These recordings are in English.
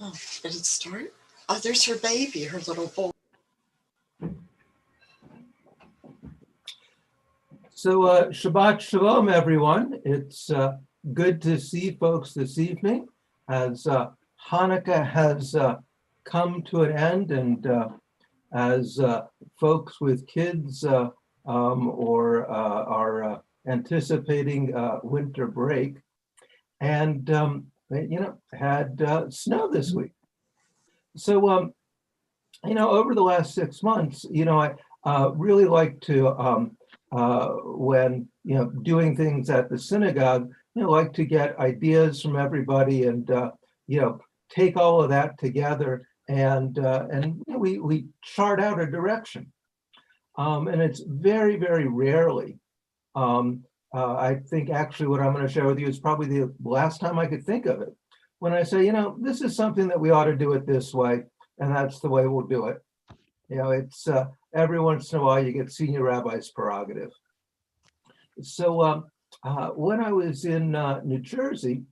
Oh, did it start? Oh, there's her baby, her little boy. So Shabbat Shalom, everyone. It's good to see folks this evening as Hanukkah has come to an end, and as folks with kids or are anticipating winter break, and had snow this week. So over the last 6 months, I really like to when doing things at the synagogue, like to get ideas from everybody and take all of that together and we chart out a direction. And it's very, very rarely. I think actually what I'm going to share with you is probably the last time I could think of it. When I say, this is something that we ought to do it this way, and that's the way we'll do it. It's every once in a while you get senior rabbi's prerogative. So when I was in New Jersey,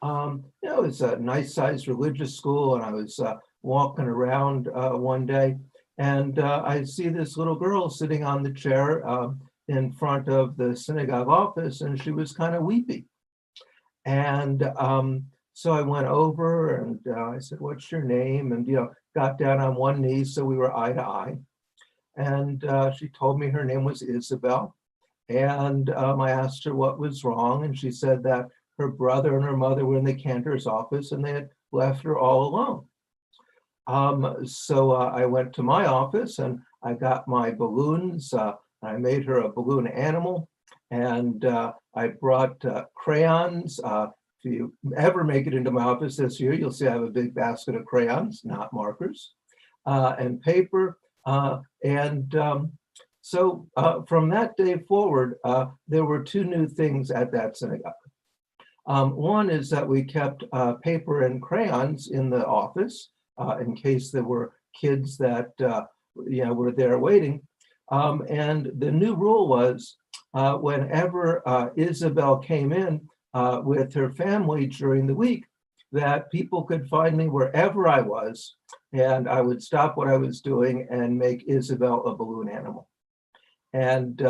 it was a nice sized religious school, and I was walking around one day, and I see this little girl sitting on the chair in front of the synagogue office, and she was kind of weepy. And so I went over and I said, "What's your name?" And got down on one knee so we were eye to eye. And she told me her name was Isabel. And I asked her what was wrong, and she said that her brother and her mother were in the cantor's office and they had left her all alone. So I went to my office and I got my balloons. I made her a balloon animal, and I brought crayons. If you ever make it into my office this year, you'll see I have a big basket of crayons, not markers, and paper. So from that day forward, there were two new things at that synagogue. One is that we kept paper and crayons in the office in case there were kids that were there waiting. And the new rule was whenever Isabel came in with her family during the week, that people could find me wherever I was, and I would stop what I was doing and make Isabel a balloon animal. And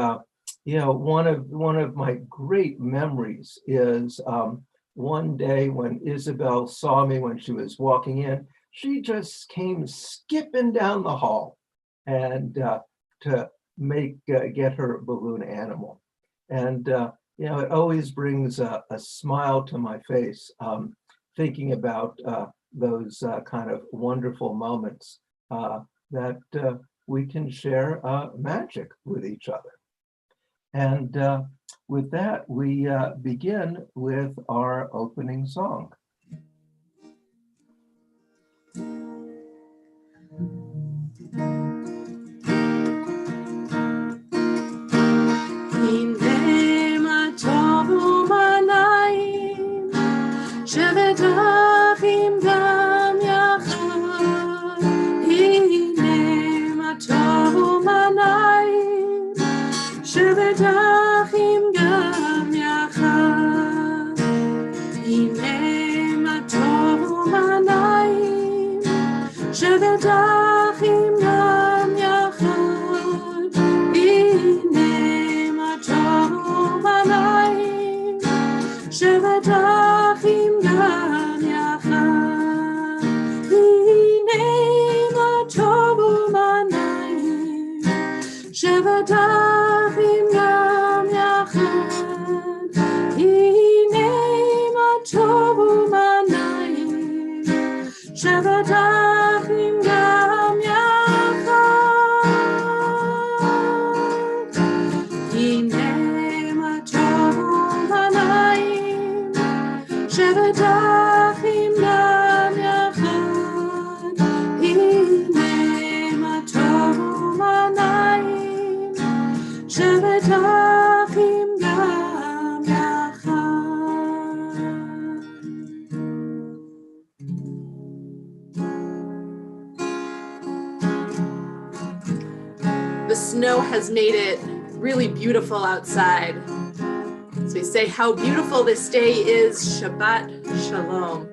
one of my great memories is one day when Isabel saw me when she was walking in, she just came skipping down the hall and to get her balloon animal. And it always brings a smile to my face thinking about those kind of wonderful moments that we can share magic with each other. And with that, we begin with our opening song. The snow has made it really beautiful outside. So we say how beautiful this day is. Shabbat Shalom.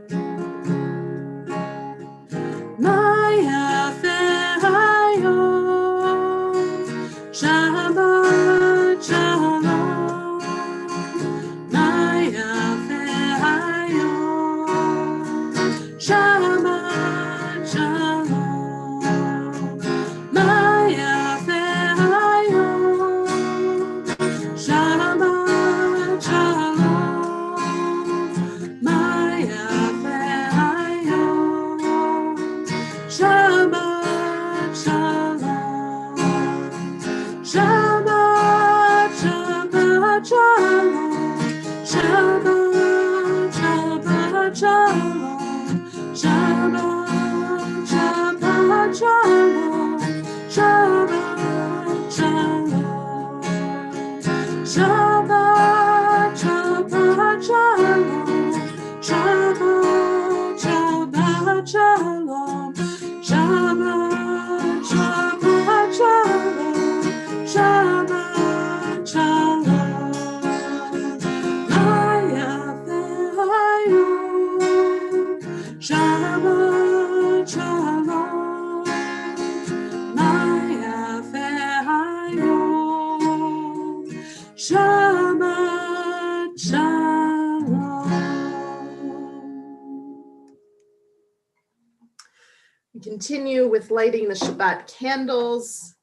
continue with lighting the Shabbat candles.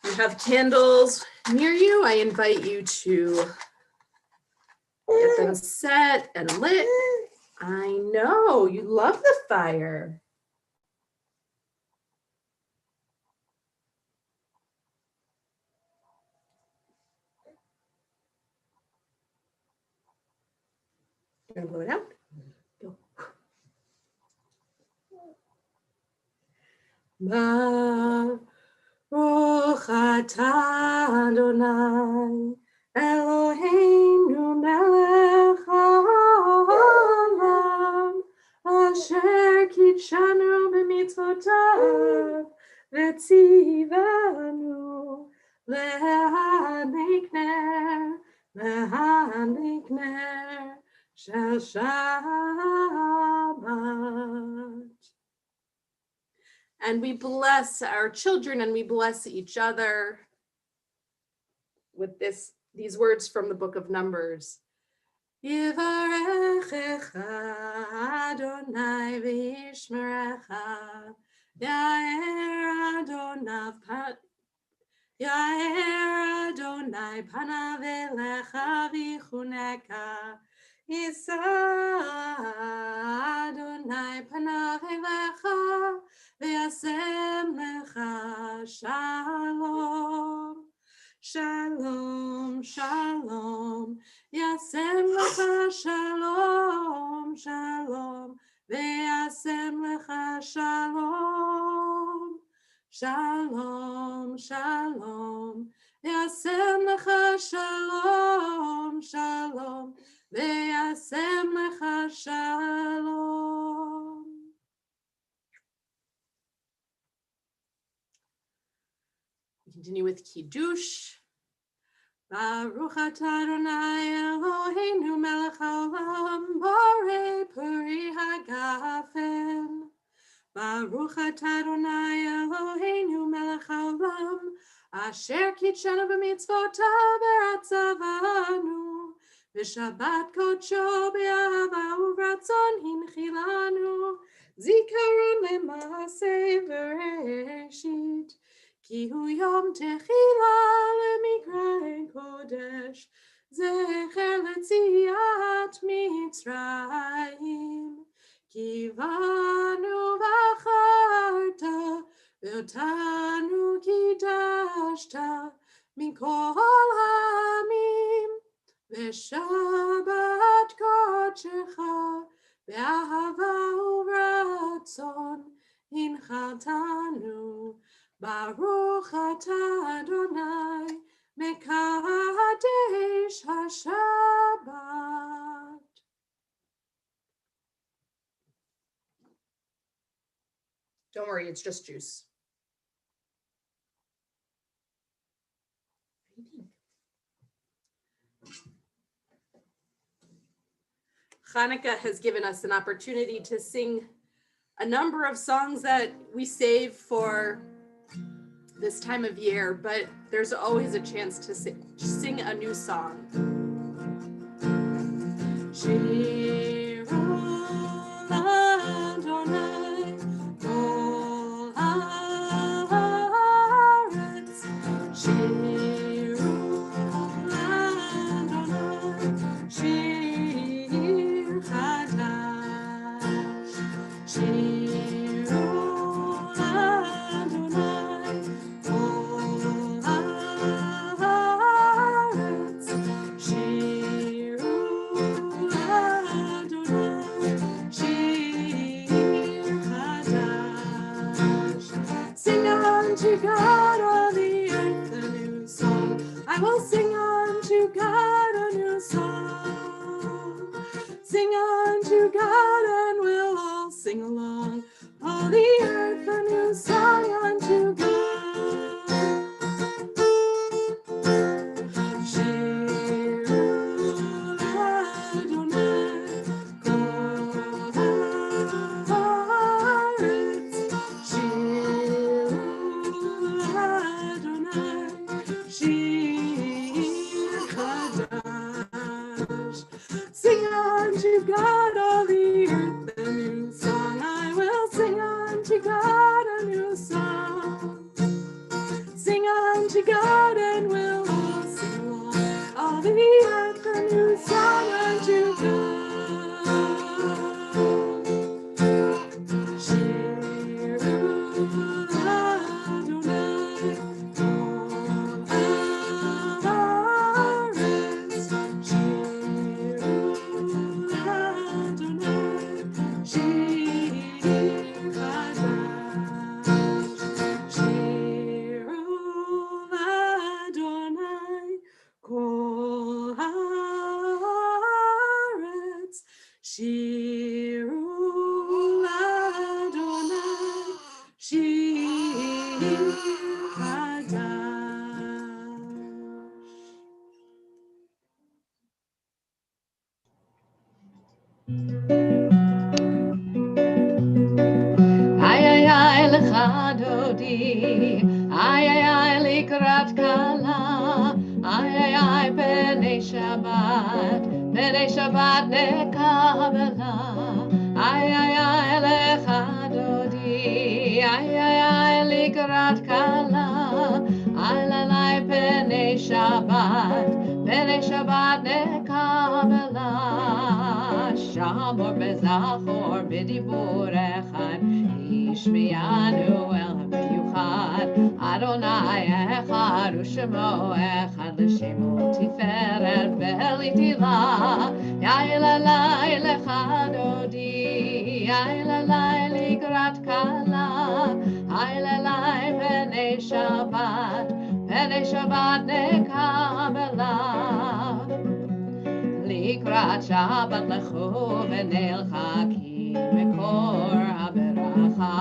If you have candles near you, I invite you to get them set and lit. I know, you love the fire. Gonna blow it out. Go. Baruch atah Adonai Eloheinu melech haolam asher kitshanu b'mitzvotav v'tzivanu le'adlik ner shel Shabbat. And we bless our children and we bless each other with these words from the book of Numbers. Yivarechecha Adonai v'yishmerecha, Yair Adonai panav elecha v'chuneka, Yisa Adonai panav elecha v'yasem lecha shalom. Shalom, shalom, yasem lecha shalom, shalom, ve'yasem lecha shalom. Shalom, shalom, yasem lecha shalom, shalom, ve'yasem lecha shalom. Continue with Kiddush. Baruch atah Adonai Eloheinu melech haolam borei peri hagafen. Baruch atah Adonai Eloheinu melech haolam asher kitshanu b'mitzvotav v'ratzavanu v'shabbat kodsho b'ahava uvratzon hinchilanu zikaron le'maaseh v'reshit. Ki hu yom techila lemikra kodesh, zecher letziat Mitzrayim. Ki vanu v'acharta, ve'otanu kidashta, mikol hamim, ve'shabbat kodshecha, ve'ahava uvratzon, hinchaltanu. Baruch atah Adonai mekadesh haShabbat. Don't worry, it's just juice. Hanukkah has given us an opportunity to sing a number of songs that we save for this time of year, but there's always a chance to sing a new song. Shiru Adonai kol haaretz, Shiru Adonai shir chadash, Shiru Adonai kol haaretz, Shiru Adonai shir chadash. Sing unto God all the earth a new song. I will sing unto God a new song. Sing unto God and we'll all sing along. All the earth a new song unto God. Shiru Adonai kol haaretz, Shiru Adonai shir a new song. Sing unto God, and we'll all sing along. All the earth a new song unto God. Shiru Adonai, Shir Chadash. Ay ay ay lecha dodi, ay ay ay likrat kala, ay ay ay b'nei Shabbat nekabela, ay ay ay lecha dodi, ay ay ay likrat kala, ay ay ay b'nei Shabbat nekabela, shamor bezachor b'dibur echad. Ishmianu el hamiuchad, Adonai echad u'shemo echad l'shemo tiferet v'elitila. Yailalai lecha dodi, yailalai ligrat kala, yailalai b'nei Shabbat nekabela. Likrat Shabbat lechu v'nelchaki mekor haberacha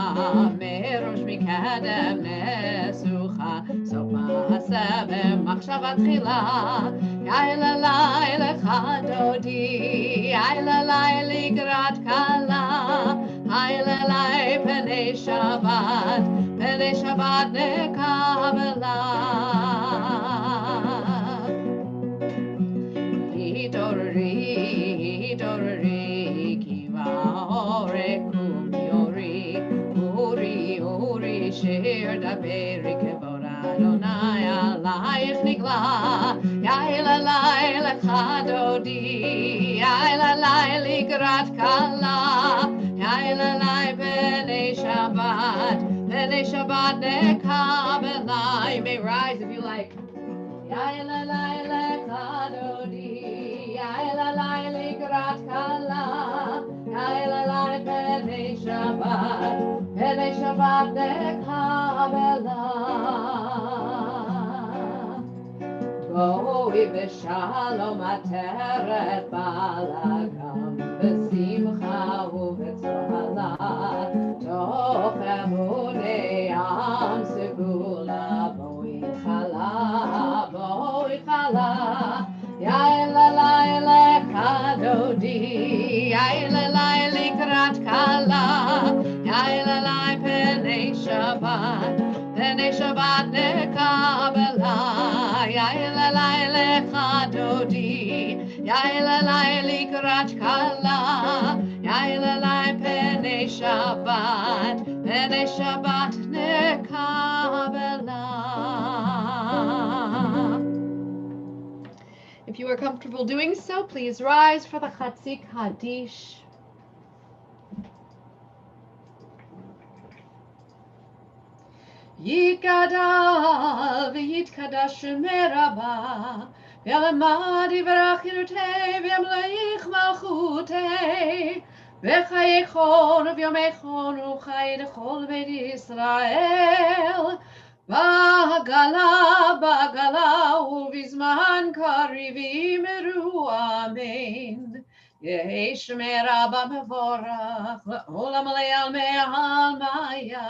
merosh mikadem nesucha sof ma'aseh b'machshava tchila. Yailalai lecha dodi, yailalai likrat kala, yailalai b'nei Shabbat nekabela. Hidori, kiva ore kumiori, uri, shir daberi kevod Adonai alayich nigla. Yailalai lecha dodi, yailalai ligrat kala, yailalai b'nei Shabbat nekabela. You may rise if you like. Yailalai lecha dodi, yailalai ligrat kala, yailalai b'nei Shabbat nekabela. Boi b'shalom ateret balagam, b'simcha u'b'tzala, toch emunei am segula. Boi chala, yailalai lecha dodi, yailalai likrat kala, yailalai b'nei Shabbat nekabela. Yailalai lecha dodi, yailalai likrat kala, yailalai b'nei Shabbat nekabela. If you are comfortable doing so, please rise for the Chatzi Kaddish. Yitgadal v'yitkadash meraba, v'yalamad yivarach yirutei, v'yamleich malchutei, v'chayechon v'yomechon u'chay l'chol beit Yisrael, b'gala u'vizman kariv yimeru amen. Yehi shmei rabba mevorach, le'olam le'almei almaya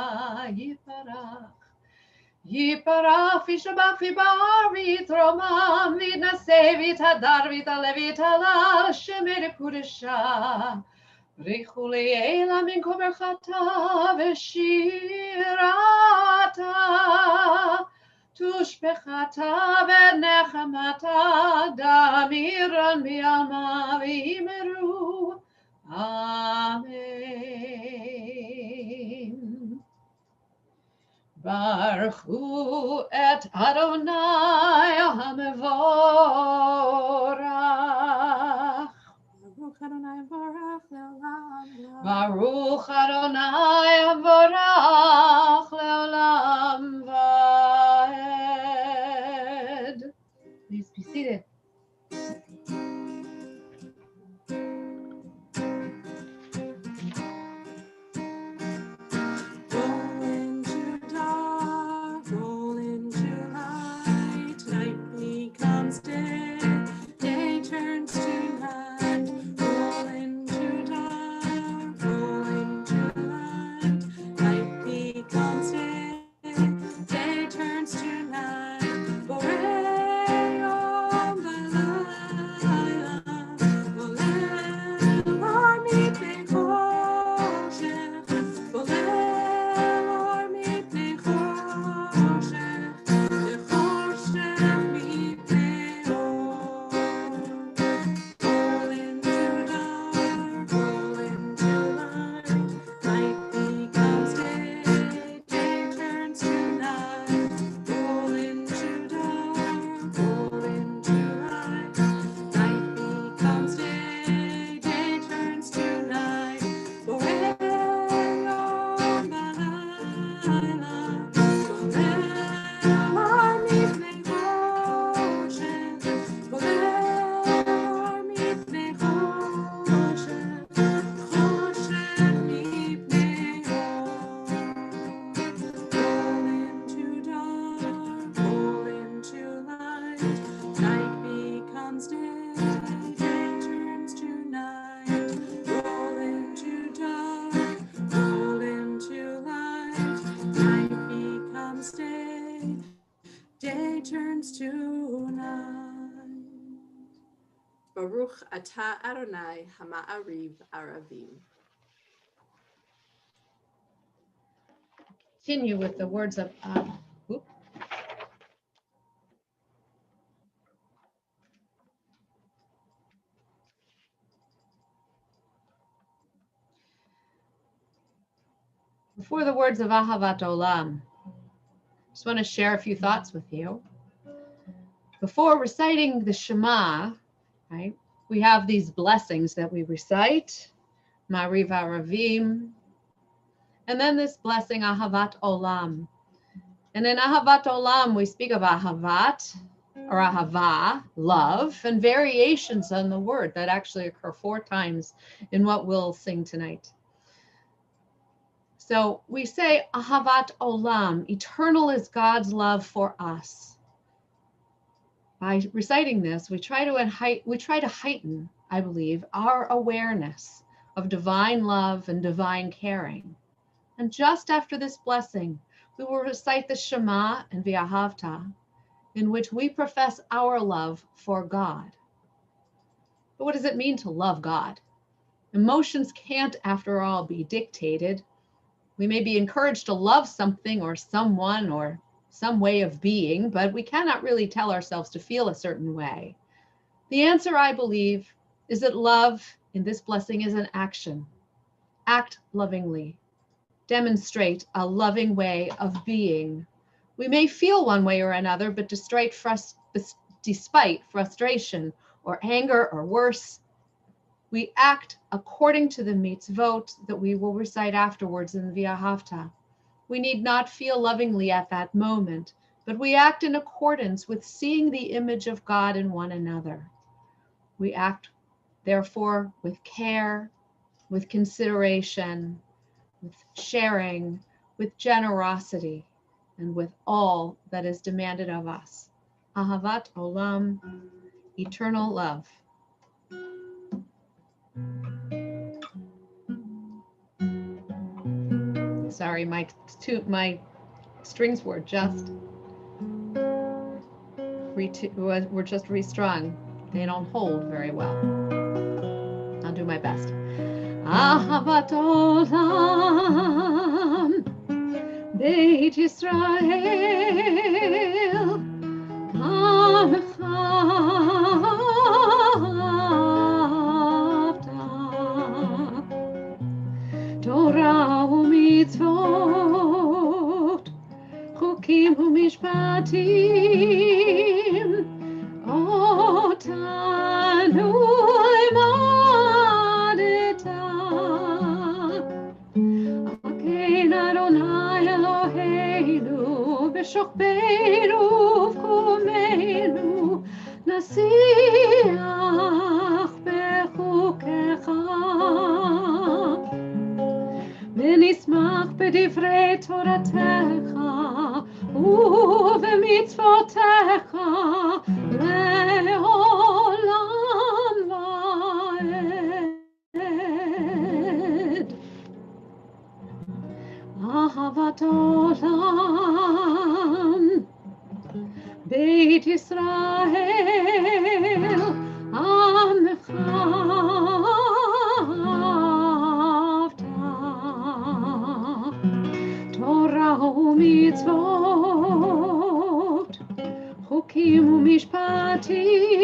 yiparach. Yiparach v'shabach v'bar v'yitromam v'yitnaseh v'yitadar v'yitalev v'yitalal shemei l'kudesha. V'richu le'ela min kol berchata v'shirata. Tushbechata v'nechamata damiran v'yalma v'imeru. Amen. Baruchu et Adonai HaMevorach. Baruch Adonai Barach Leolam. Baruch Adonai HaMevorach Leolam Vaed. Please be seated. Roll into dark, roll into light. Night becomes day, day turns to night. Roll into dark, roll into light. Night becomes day, day turns to night. Borei yom v'layla, bolel or mipnei choshech, bolel or mipnei choshech, v'choshech mipnei or. Roll into dark, roll into light. Night becomes day, day turns to night. Roll into dark, roll into light. Night becomes day, day turns to night. Borei yom v'layla, bolel or mipnei choshech, bolel or mipnei choshech, choshech mipnei or. Roll into dark, roll into light. Night becomes day, day turns to night. Roll into dark, roll into light. Night becomes day, day turns to night. Baruch atah Adonai hama'ariv aravim. Continue with the words of before the words of Ahavat Olam. Just want to share a few thoughts with you. Before reciting the Shema, right, we have these blessings that we recite, Ma'ariv Aravim, and then this blessing, Ahavat Olam. And in Ahavat Olam, we speak of Ahavat, or Ahava, love, and variations on the word that actually occur 4 times in what we'll sing tonight. So we say Ahavat Olam, eternal is God's love for us. By reciting this, we try to heighten, I believe, our awareness of divine love and divine caring. And just after this blessing, we will recite the Shema and V'ahavta, in which we profess our love for God. But what does it mean to love God? Emotions can't, after all, be dictated. We may be encouraged to love something or someone or some way of being, but we cannot really tell ourselves to feel a certain way. The answer, I believe, is that love in this blessing is an action. Act lovingly. Demonstrate a loving way of being. We may feel one way or another, but despite frustration or anger or worse, we act according to the mitzvot that we will recite afterwards in the V'ahavta. We need not feel lovingly at that moment, but we act in accordance with seeing the image of God in one another. We act, therefore, with care, with consideration, with sharing, with generosity, and with all that is demanded of us. Ahavat Olam, eternal love. Sorry, my strings were just restrung. They don't hold very well. I'll do my best. Ahavat Olam, Beit Yisrael, Torah u'mitzvot ומשפטים אותנו לימדת. על כן אדוני אלוהינו בשוכבנו ובקומנו נשיח בחוקיך ונשמח בדברי תורתך ובמצוותיך לעולם ועד. אהבת עולם בית ישראל עמך אהבת. תורה ומצוות חוקים ומשפטים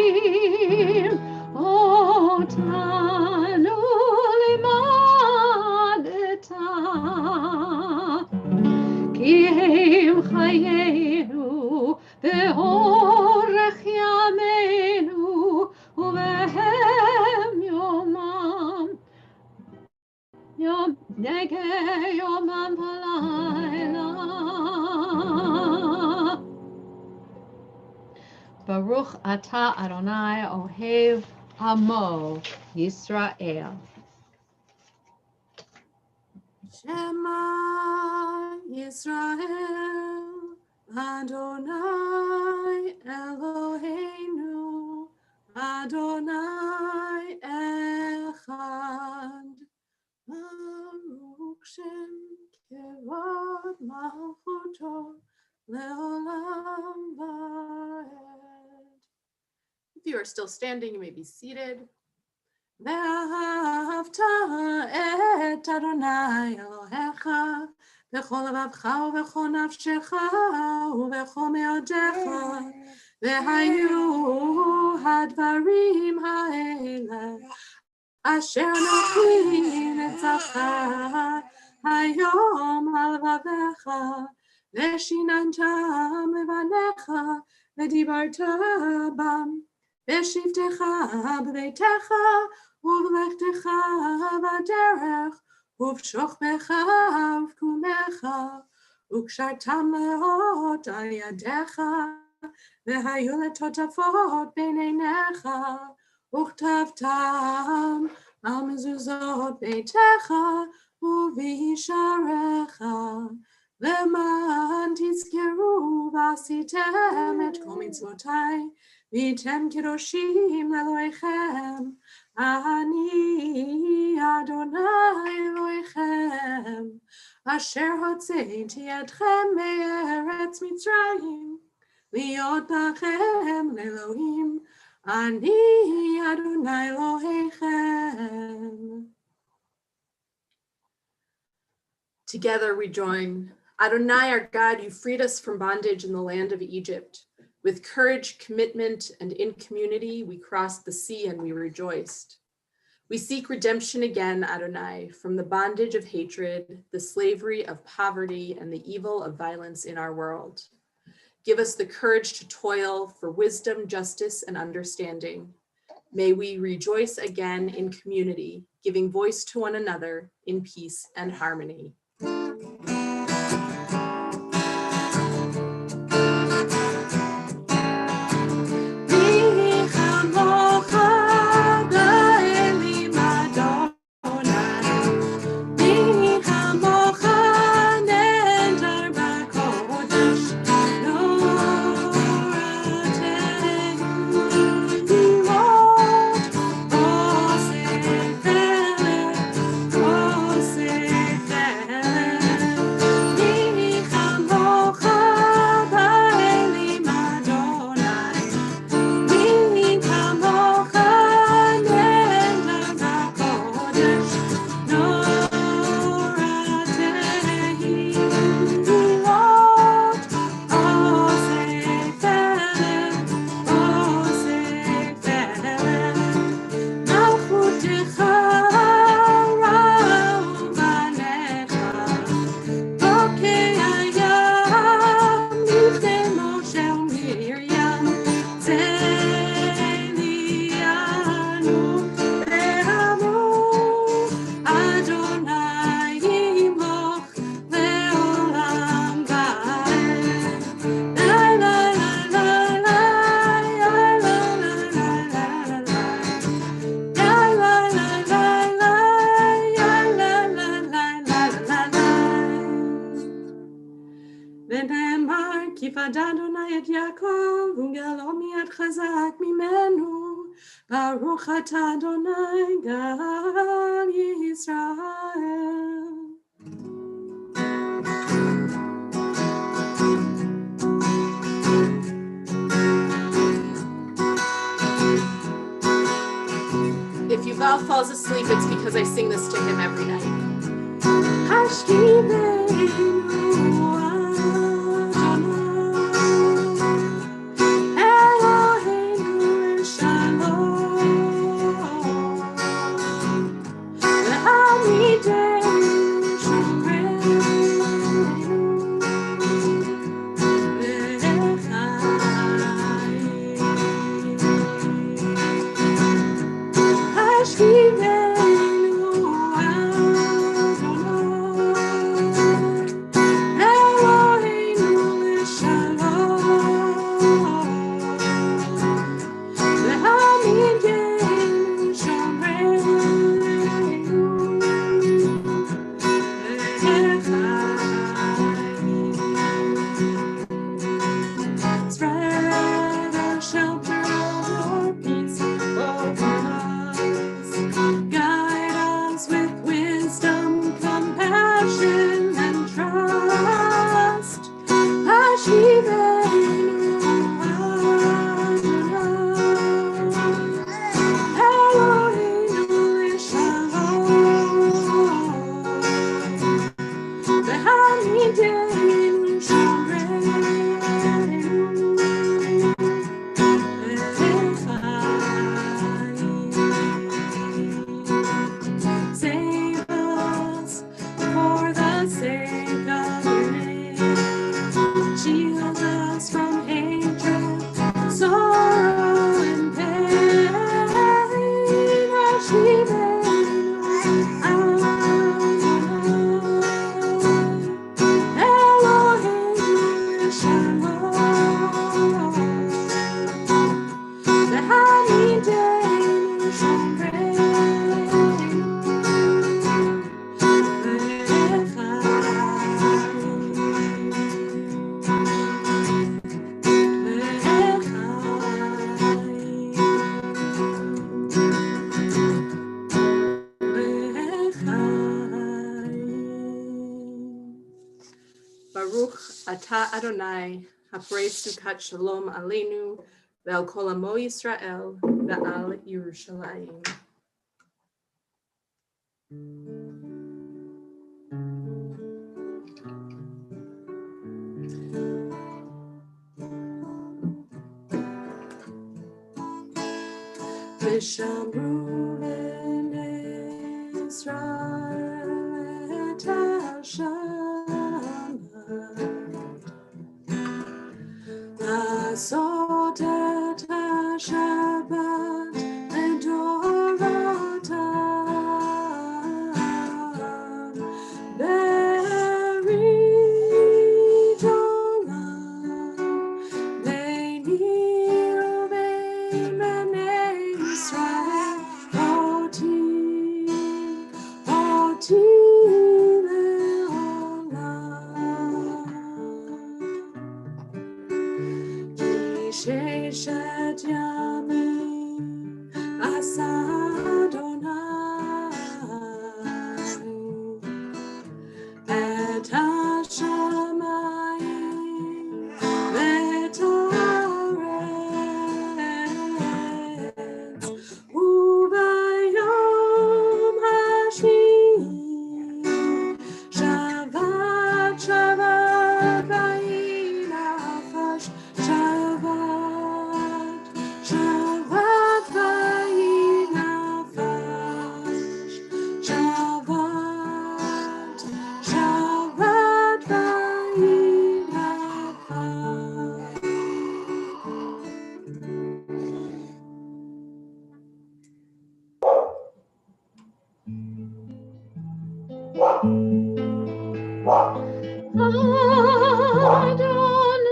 אותנו לימדת. כי הם חיינו ואורך ימינו ובהם יומם ולילה. ברוך אתה אדוני אוהב עמו ישראל. Shema Yisrael, Adonai Eloheinu, Adonai Echad. Baruch Shem Kevod Malchuto Leolam Vaed. If you are still standing, you may be seated. ואהבת את אדוני אלוהיך בכל לבבך ובכל נפשך ובכל מאודיך, והיו הדברים האלה אשר אנוכי נצחך היום על לבביך, ושיננתם לבניך ודיברת בם בשבתך בביתך ובלכתך בדרך ובשוכבך ובקומך, וקשרתם לאות על ידיך, והיו לטוטפות בין עיניך, וכתבתם על מזוזות ביתך ובישעריך, למען תזכרו ועשיתם את כל מצוותיי, והייתם קדושים לאלוהיכם. אני אדוני אלוהיכם, אשר הוצאתי אתכם מארץ מצרים, להיות לכם לאלוהים. אני אדוני אלוהיכם. Together we join. Adonai, our God, you freed us from bondage in the land of Egypt. With courage, commitment, and in community, we crossed the sea and we rejoiced. We seek redemption again, Adonai, from the bondage of hatred, the slavery of poverty, and the evil of violence in our world. Give us the courage to toil for wisdom, justice, and understanding. May we rejoice again in community, giving voice to one another in peace and harmony. ונאמר כי פדה אדוני את יעקב וגאלו מיד חזק ממנו ברוך אתה אדוני גאל ישראל. If Yuval falls asleep, it's because I sing this to him every night. Ata Adonai, Haprei Sukkot Shalom Aleinu, Ve'al Kol Amo Yisrael, Ve'al Yerushalayim. V'shamru b'nei Yisrael et Hashem Asot et Shabbat Medoratam Berit Olam Beini uvein bnei Yisrael Oti Sheshet Yamim Asa Adonai Et HaShamayim V'et Haaretz U'bayom Hashvi'i Shabbat Shabbat Vayinafash Shabbat Shabbat Vayinafash Shabbat Shabbat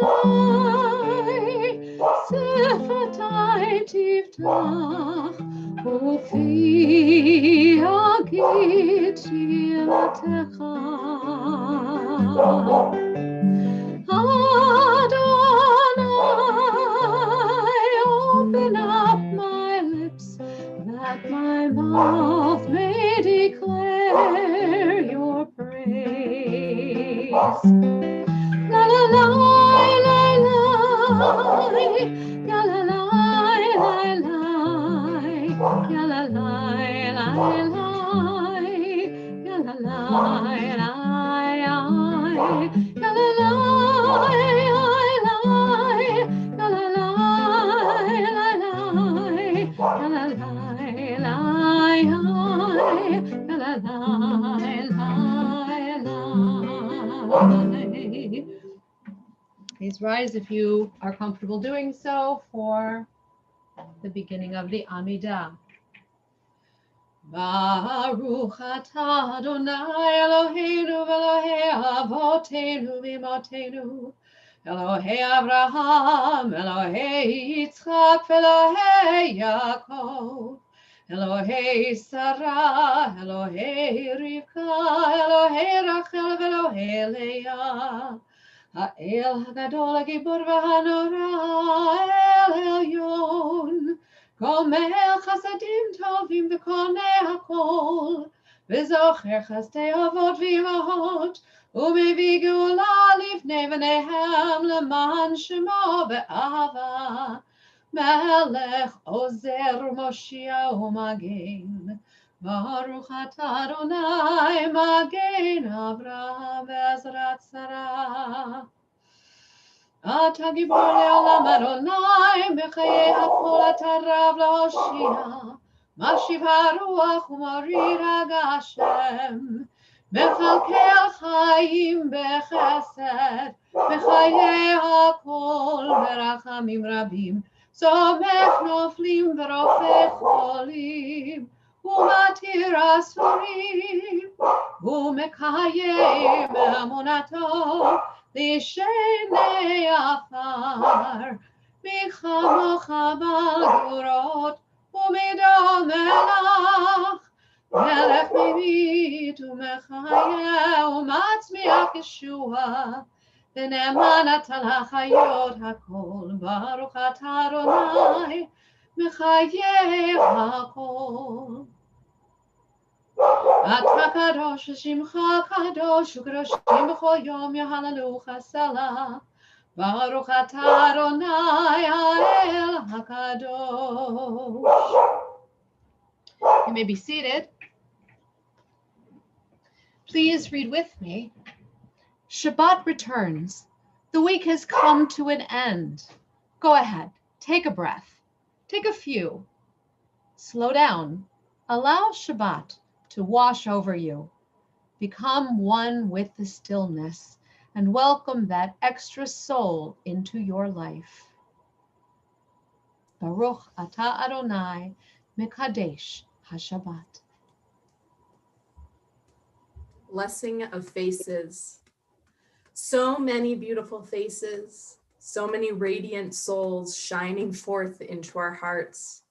Adonai, Sefatai Tiftach, Ufi Agit Shilatecha. Please rise if you are comfortable doing so for the beginning of the Amidah. Baruch atah Adonai Eloheinu v'Elohei Avotenu v'Imotenu Elohei Avraham, Elohei Yitzchak v'Elohei Yaakov Elohei Sarah, Elohei Rivka, Elohei Rachel v'Elohei Leah האל הגדול הגיבור והנורא אל העליון גומל חסדים טובים וקונה הכל וזוכר חסדי אבות ואימהות ומביא גאולה לבני בניהם למען שמו באהבה מלך עוזר ומושיע ומגן ברוך אתה אדוני מגן אברהם ועזרת שרה אתה גיבור לעולם אדוני בחיי הכל אתה רב להושיע משיב הרוח ומוריד הגשם מכלכל חיים בחסד בחיי הכל ברחמים רבים סומך נופלים ורופא חולים ומתיר אסורים ומקיים אמונתו לשני עפר מחמוך בעל גבורות ומדום מלך מלך ממית ומחיה ומצמיח ישועה ונאמן אתה לחיות הכל ברוך אתה אדוני מחיי הכל אתה קדוש ושמך קדוש וקדושים בכל יום יהללוך סלה ברוך אתה אדוני האל הקדוש. You may be seated. Please read with me. Shabbat returns. The week has come to an end. Go ahead, take a breath. Take a few. Slow down. Allow Shabbat to wash over you. Become one with the stillness and welcome that extra soul into your life. Baruch atah Adonai Mekadesh HaShabbat. Blessing of faces. So many beautiful faces, so many radiant souls shining forth into our hearts.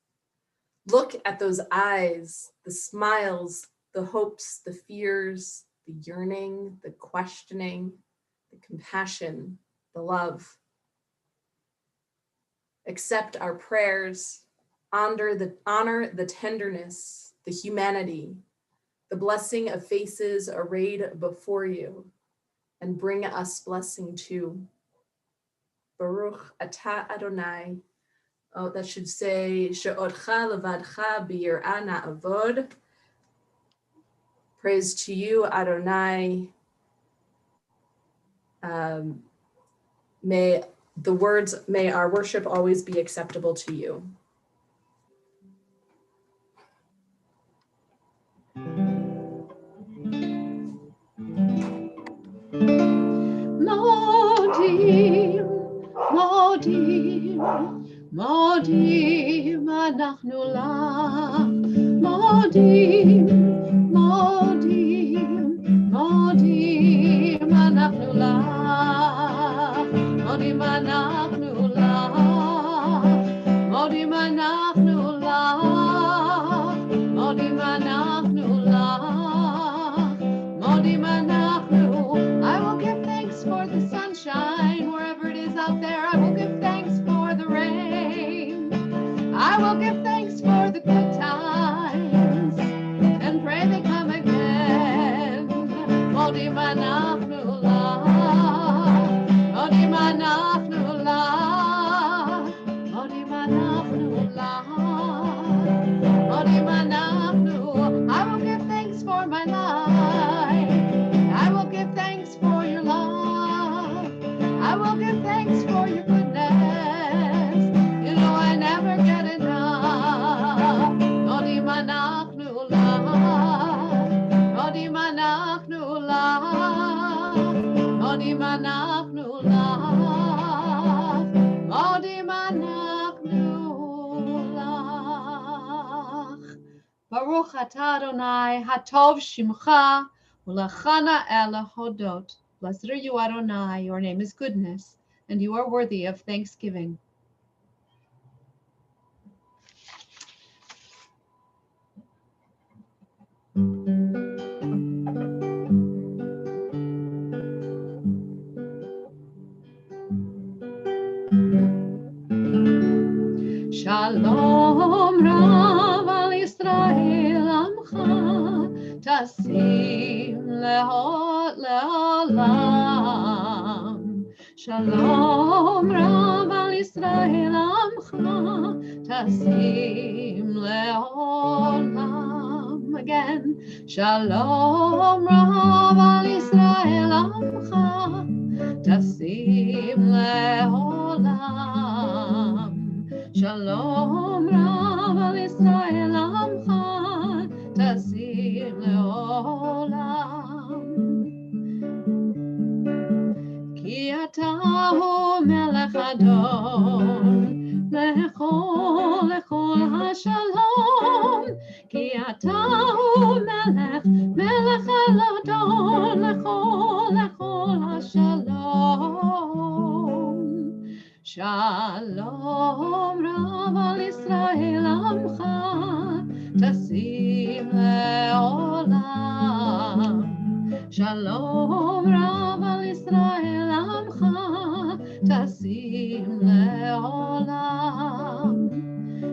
Look at those eyes, the smiles, the hopes, the fears, the yearning, the questioning, the compassion, the love. Accept our prayers, honor the tenderness, the humanity, the blessing of faces arrayed before you, and bring us blessing too. Baruch atah Adonai. Oh, that should say, She'odcha levadcha b'yirah na'avod. Praise to you, Adonai. May our worship always be acceptable to you. Modim, modim, modim, אנחנו לך. modim, modim, modim, אנחנו לך. modim, אנחנו לך. modim, אנחנו לך. modim, אנחנו לך. modim, אנחנו. I will give thanks for the sunshine wherever it is out there. I will give thanks for the rain. I will give thanks for the good times and pray they come again. Modim anachnu lach. will give thanks for your goodness. You know I never get enough. Nodi manachnu lach, Nodi manachnu lach, Nodi manachnu lach, Nodi manachnu lach. Baruch atah Adonai, hatov shimcha, ulachana ela hodot. Blessed are you, Adonai, your name is goodness, and you are worthy of thanksgiving. Shalom Rav al Yisrael Amcha, Tasim le'olam. Shalom Rav al Yisrael Amcha, Tasim le'olam. Again, Shalom Rav al Yisrael Amcha, Tasim le'olam. Shalom Rav al Yisrael Amcha, Tasim le'olam. Ki atahu melech adon, lechol hashalom. Ki atahu melech adon, lechol hashalom. Shalom Rav al Yisrael Amcha, Tasim le'olam. Shalom Rav al Yisrael Amcha, Tasim le'olam.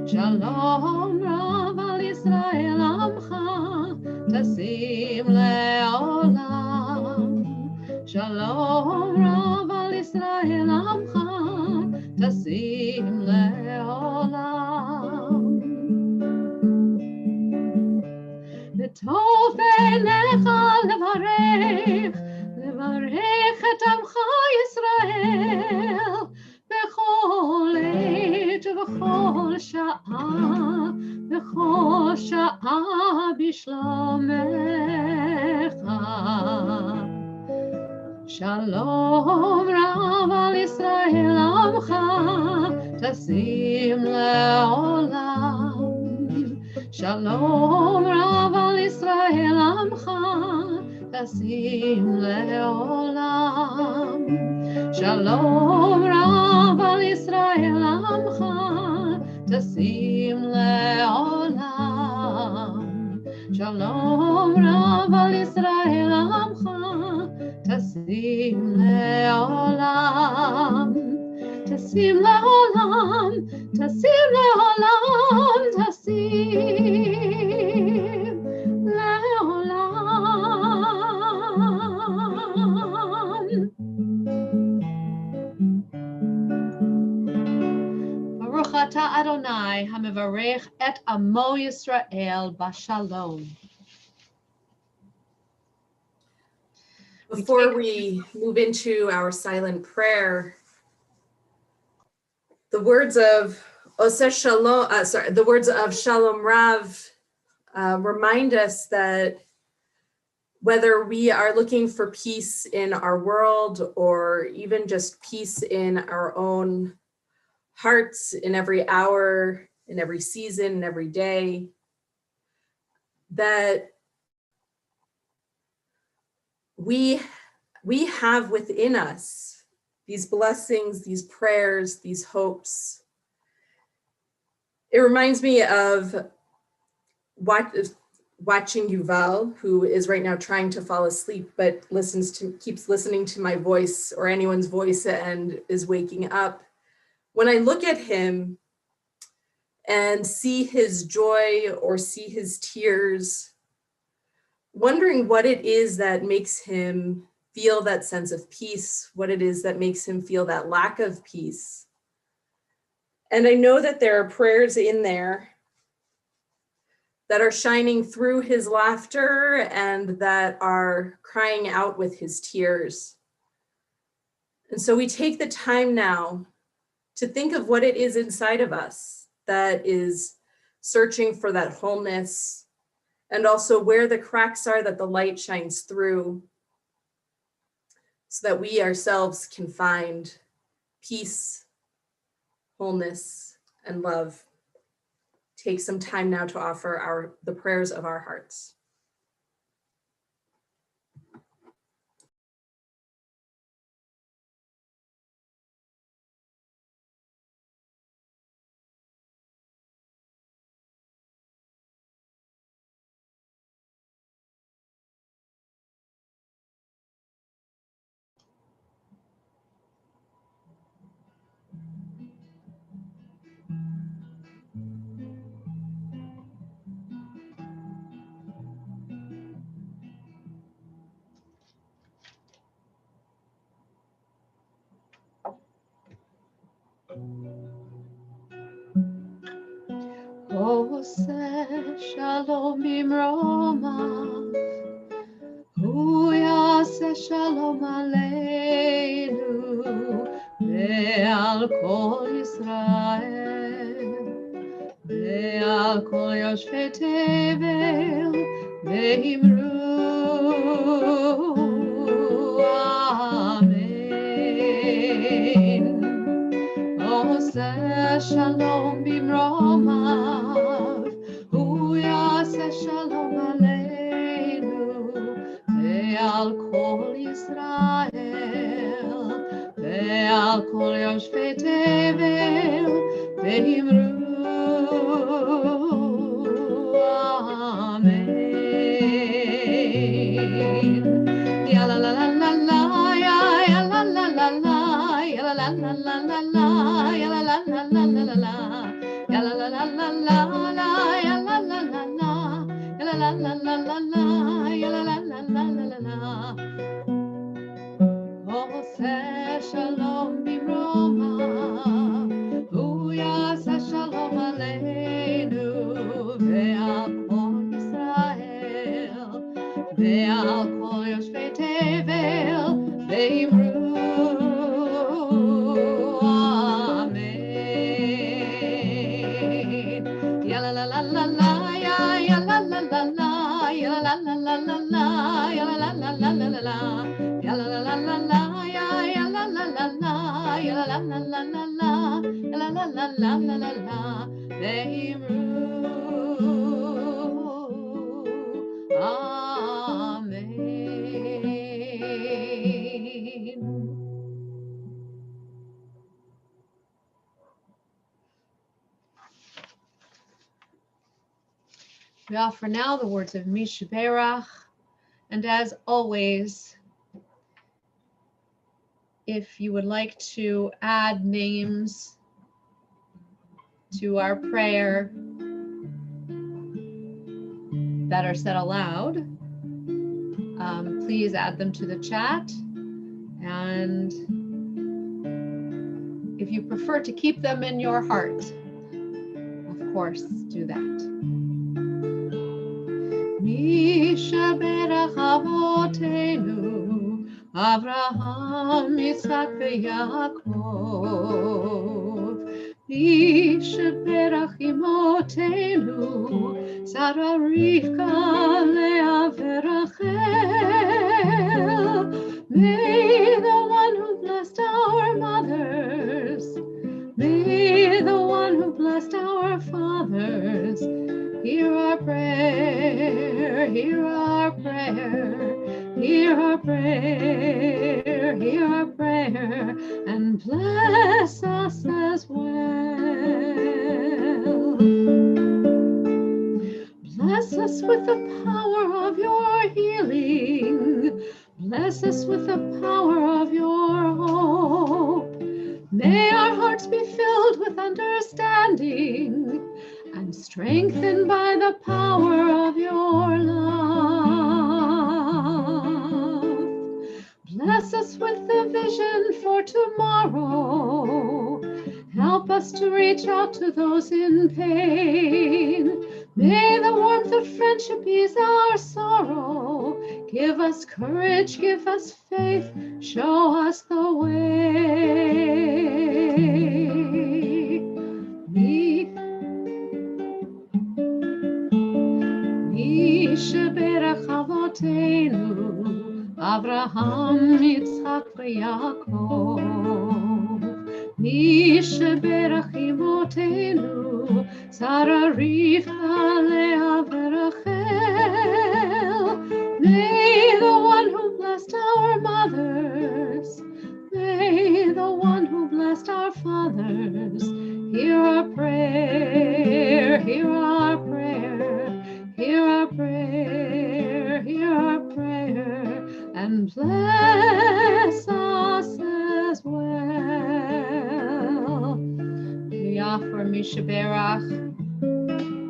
Shalom Rav al Yisrael Amcha, Tasim le'olam. Shalom Rav al Yisrael Amcha, Tasim le'olam. B'tov einecha levarech et amcha Yisrael, b'chol עת ובכל שעה בשלומך. Shalom Rav al Yisrael Amcha, Tasim le'olam. Shalom Rav al Yisrael Amcha, Tasim le'olam. Shalom Rav al Yisrael Amcha, Tasim le'olam. Shalom Rav al Yisrael Amcha, Tasim le'olam, Tasim le'olam, Tasim le'olam, Tasim le'olam. Baruch atah Adonai, hamevarech et amo Yisrael b'shalom. Before we move into our silent prayer, the words of Shalom Rav remind us that whether we are looking for peace in our world or even just peace in our own hearts, in every hour, in every season, in every day, that we have within us these blessings, these prayers, these hopes. It reminds me of watching Yuval, who is right now trying to fall asleep, but keeps listening to my voice or anyone's voice and is waking up. When I look at him and see his joy or see his tears, wondering what it is that makes him feel that sense of peace, what it is that makes him feel that lack of peace. And I know that there are prayers in there that are shining through his laughter and that are crying out with his tears. And so we take the time now to think of what it is inside of us that is searching for that wholeness, and also where the cracks are that the light shines through, so that we ourselves can find peace, wholeness, and love. Take some time now to offer the prayers of our hearts. Oseh shalom bimroma, hu yaseh shalom aleinu, ve'al kol Yisrael, ve'al kol yoshvei tevel, ve'imru amen. Oseh shalom bimromav, hu yaseh shalom aleinu, ve'al kol Yisrael, ve'al kol yoshvei tevel, ve'imru amen. Ya la la la la la, ya la la la la, ya la la la la la la, ya la la la la la la la, ya la la la la la la, ya la la la la, ya la la la la la la, ya la la la la la la. Oseh shalom bimroma, hu yaseh shalom aleinu, ve'al kol Yisrael, ve'al kol yoshvei tevel, ve'imru amen. Ya la la la la la, ya la la la la, ya la la la la la, ya la la la la la la, ya la la la la la, ya la la la la, ya la la la la la la, ya la la la la la la la, ve'imru amen. We offer now the words of Mishaberach, and as always, if you would like to add names to our prayer that are said aloud, please add them to the chat. And if you prefer to keep them in your heart, of course, do that. Mishaberach avotenu, Avraham, Yitzhak, veYaakov. Mishaberach imotenu, Sarah, Rivka, Leah, veRachel. May the one who blessed our mothers, may the one who blessed our fathers, hear our prayer, hear our prayer, hear our prayer, hear our prayer, and bless us as well. Bless us with the power of your healing. Bless us with the power of your hope. May our hearts be filled with understanding and strengthened by the power of your love. Bless us with the vision for tomorrow. Help us to reach out to those in pain. May the warmth of friendship ease our sorrow. Give us courage, give us faith, show us the way. Mi sheberach avotenu, Avraham, Yitzchak, veYaakov. Mi sheberach imotenu, Sarah, Rivka, Leah, veRachel. May the one who blessed our mothers, may the one who blessed our fathers, hear our prayer, hear our prayer, hear our prayer, hear our prayer, and bless us as well. We offer Misha Berach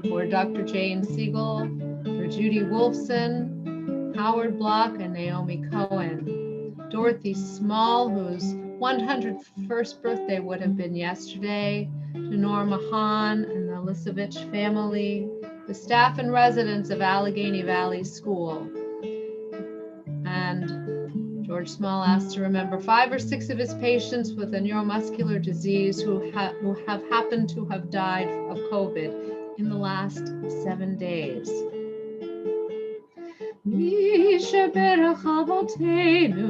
for Dr. Jane Siegel, for Judy Wolfson, Howard Block, and Naomi Cohen. Dorothy Small, whose 101st birthday would have been yesterday, to Norma Hahn and the Lisevich family, the staff and residents of Allegheny Valley School. And George Small asked to remember 5 or 6 of his patients with a neuromuscular disease who have happened to have died of COVID in the last 7 days. Mi sheberach avotenu,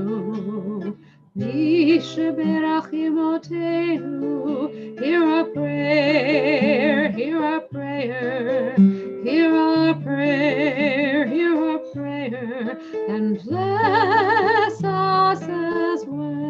mi sheberach imotenu, hear our prayer, hear our prayer, hear our prayer, hear our prayer, and bless us as well.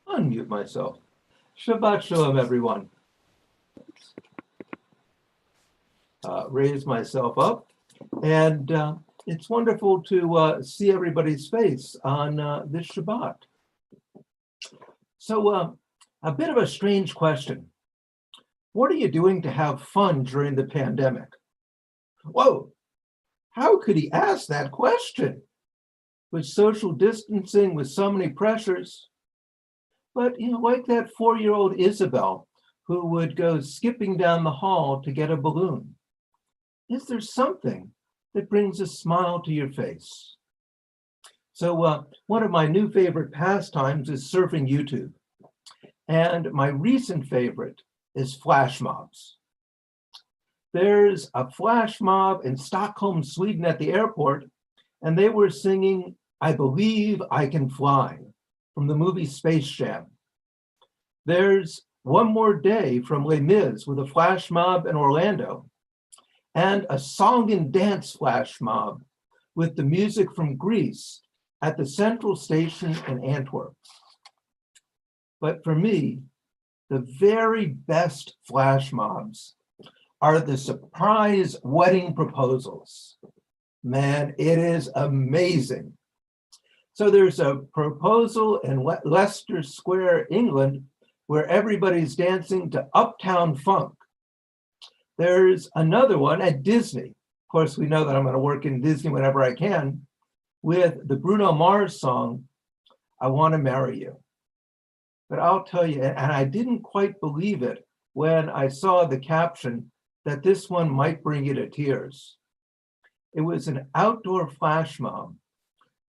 Unmute myself. Shabbat Shalom, everyone. Raise myself up. And it's wonderful to see everybody's face on this Shabbat. So a bit of a strange question. What are you doing to have fun during the pandemic? Whoa, how could he ask that question? With social distancing, with so many pressures. But, you know, like that 4-year-old Isabel who would go skipping down the hall to get a balloon. Is there something that brings a smile to your face? So one of my new favorite pastimes is surfing YouTube. And my recent favorite is flash mobs. There's a flash mob in Stockholm, Sweden at the airport, and they were singing, "I Believe I Can Fly," from the movie Space Jam. There's One More Day from Les Mis with a flash mob in Orlando, and a song and dance flash mob with the music from Greece at the Central Station in Antwerp. But for me, the very best flash mobs are the surprise wedding proposals. Man, it is amazing. So there's a proposal in Leicester Square, England, where everybody's dancing to Uptown Funk. There's another one at Disney. Of course, we know that I'm going to work in Disney whenever I can, with the Bruno Mars song, "I Want to Marry You." But I'll tell you, and I didn't quite believe it when I saw the caption that this one might bring you to tears. It was an outdoor flash mob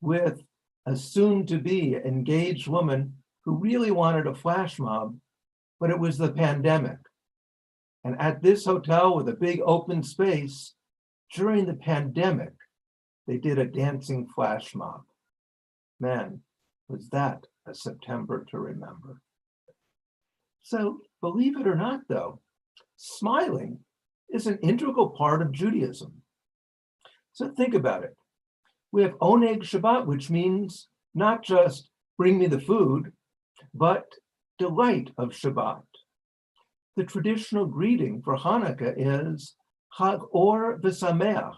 with a soon-to-be engaged woman who really wanted a flash mob, but it was the pandemic. And at this hotel with a big open space, during the pandemic, they did a dancing flash mob. Man, was that a September to remember. So believe it or not, though, smiling is an integral part of Judaism. So think about it. We have Oneg Shabbat, which means not just bring me the food, but delight of Shabbat. The traditional greeting for Hanukkah is Chag Or V'Sameach,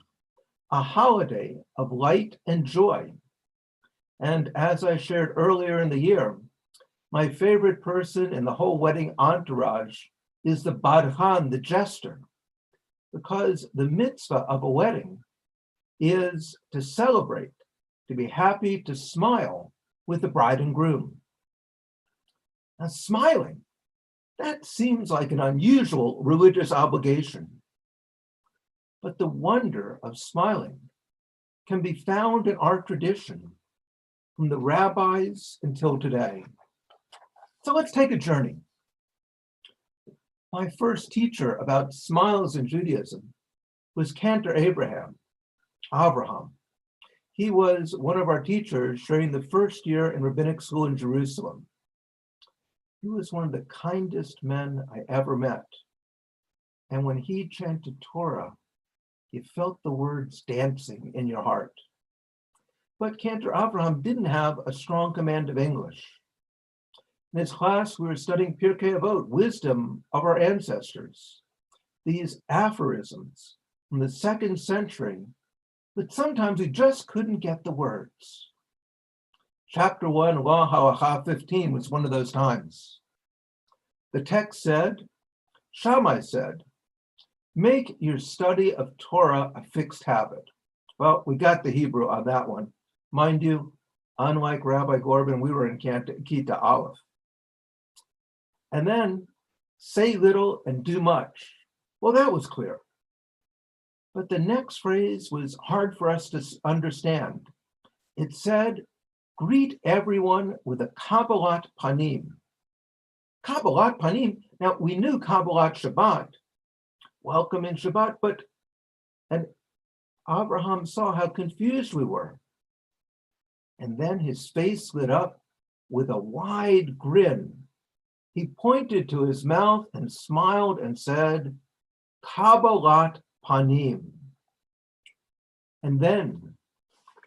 a holiday of light and joy. And as I shared earlier in the year, my favorite person in the whole wedding entourage is the Badchan, the jester. because the mitzvah of a wedding is to celebrate, to be happy, to smile with the bride and groom. Now, smiling, that seems like an unusual religious obligation. But the wonder of smiling can be found in our tradition from the rabbis until today. So let's take a journey. My first teacher about smiles in Judaism was Cantor Abraham. He was one of our teachers during the first year in rabbinic school in Jerusalem. He was one of the kindest men I ever met. And when he chanted Torah, you felt the words dancing in your heart. But Cantor Abraham didn't have a strong command of English. In his class, we were studying Pirkei Avot, wisdom of our ancestors. These aphorisms from the 2nd century, but sometimes we just couldn't get the words. Chapter 1, Law Halacha 15 was one of those times. The text said, Shammai said, make your study of Torah a fixed habit. Well, we got the Hebrew on that one. Mind you, unlike Rabbi Gorbin, we were in Kita Aleph. And then, say little and do much. Well, that was clear. But the next phrase was hard for us to understand. It said, greet everyone with a Kabbalat Panim. Kabbalat Panim, now we knew Kabbalat Shabbat, welcome in Shabbat, and Abraham saw how confused we were. And then his face lit up with a wide grin. He pointed to his mouth and smiled and said, Kabbalat Panim. And then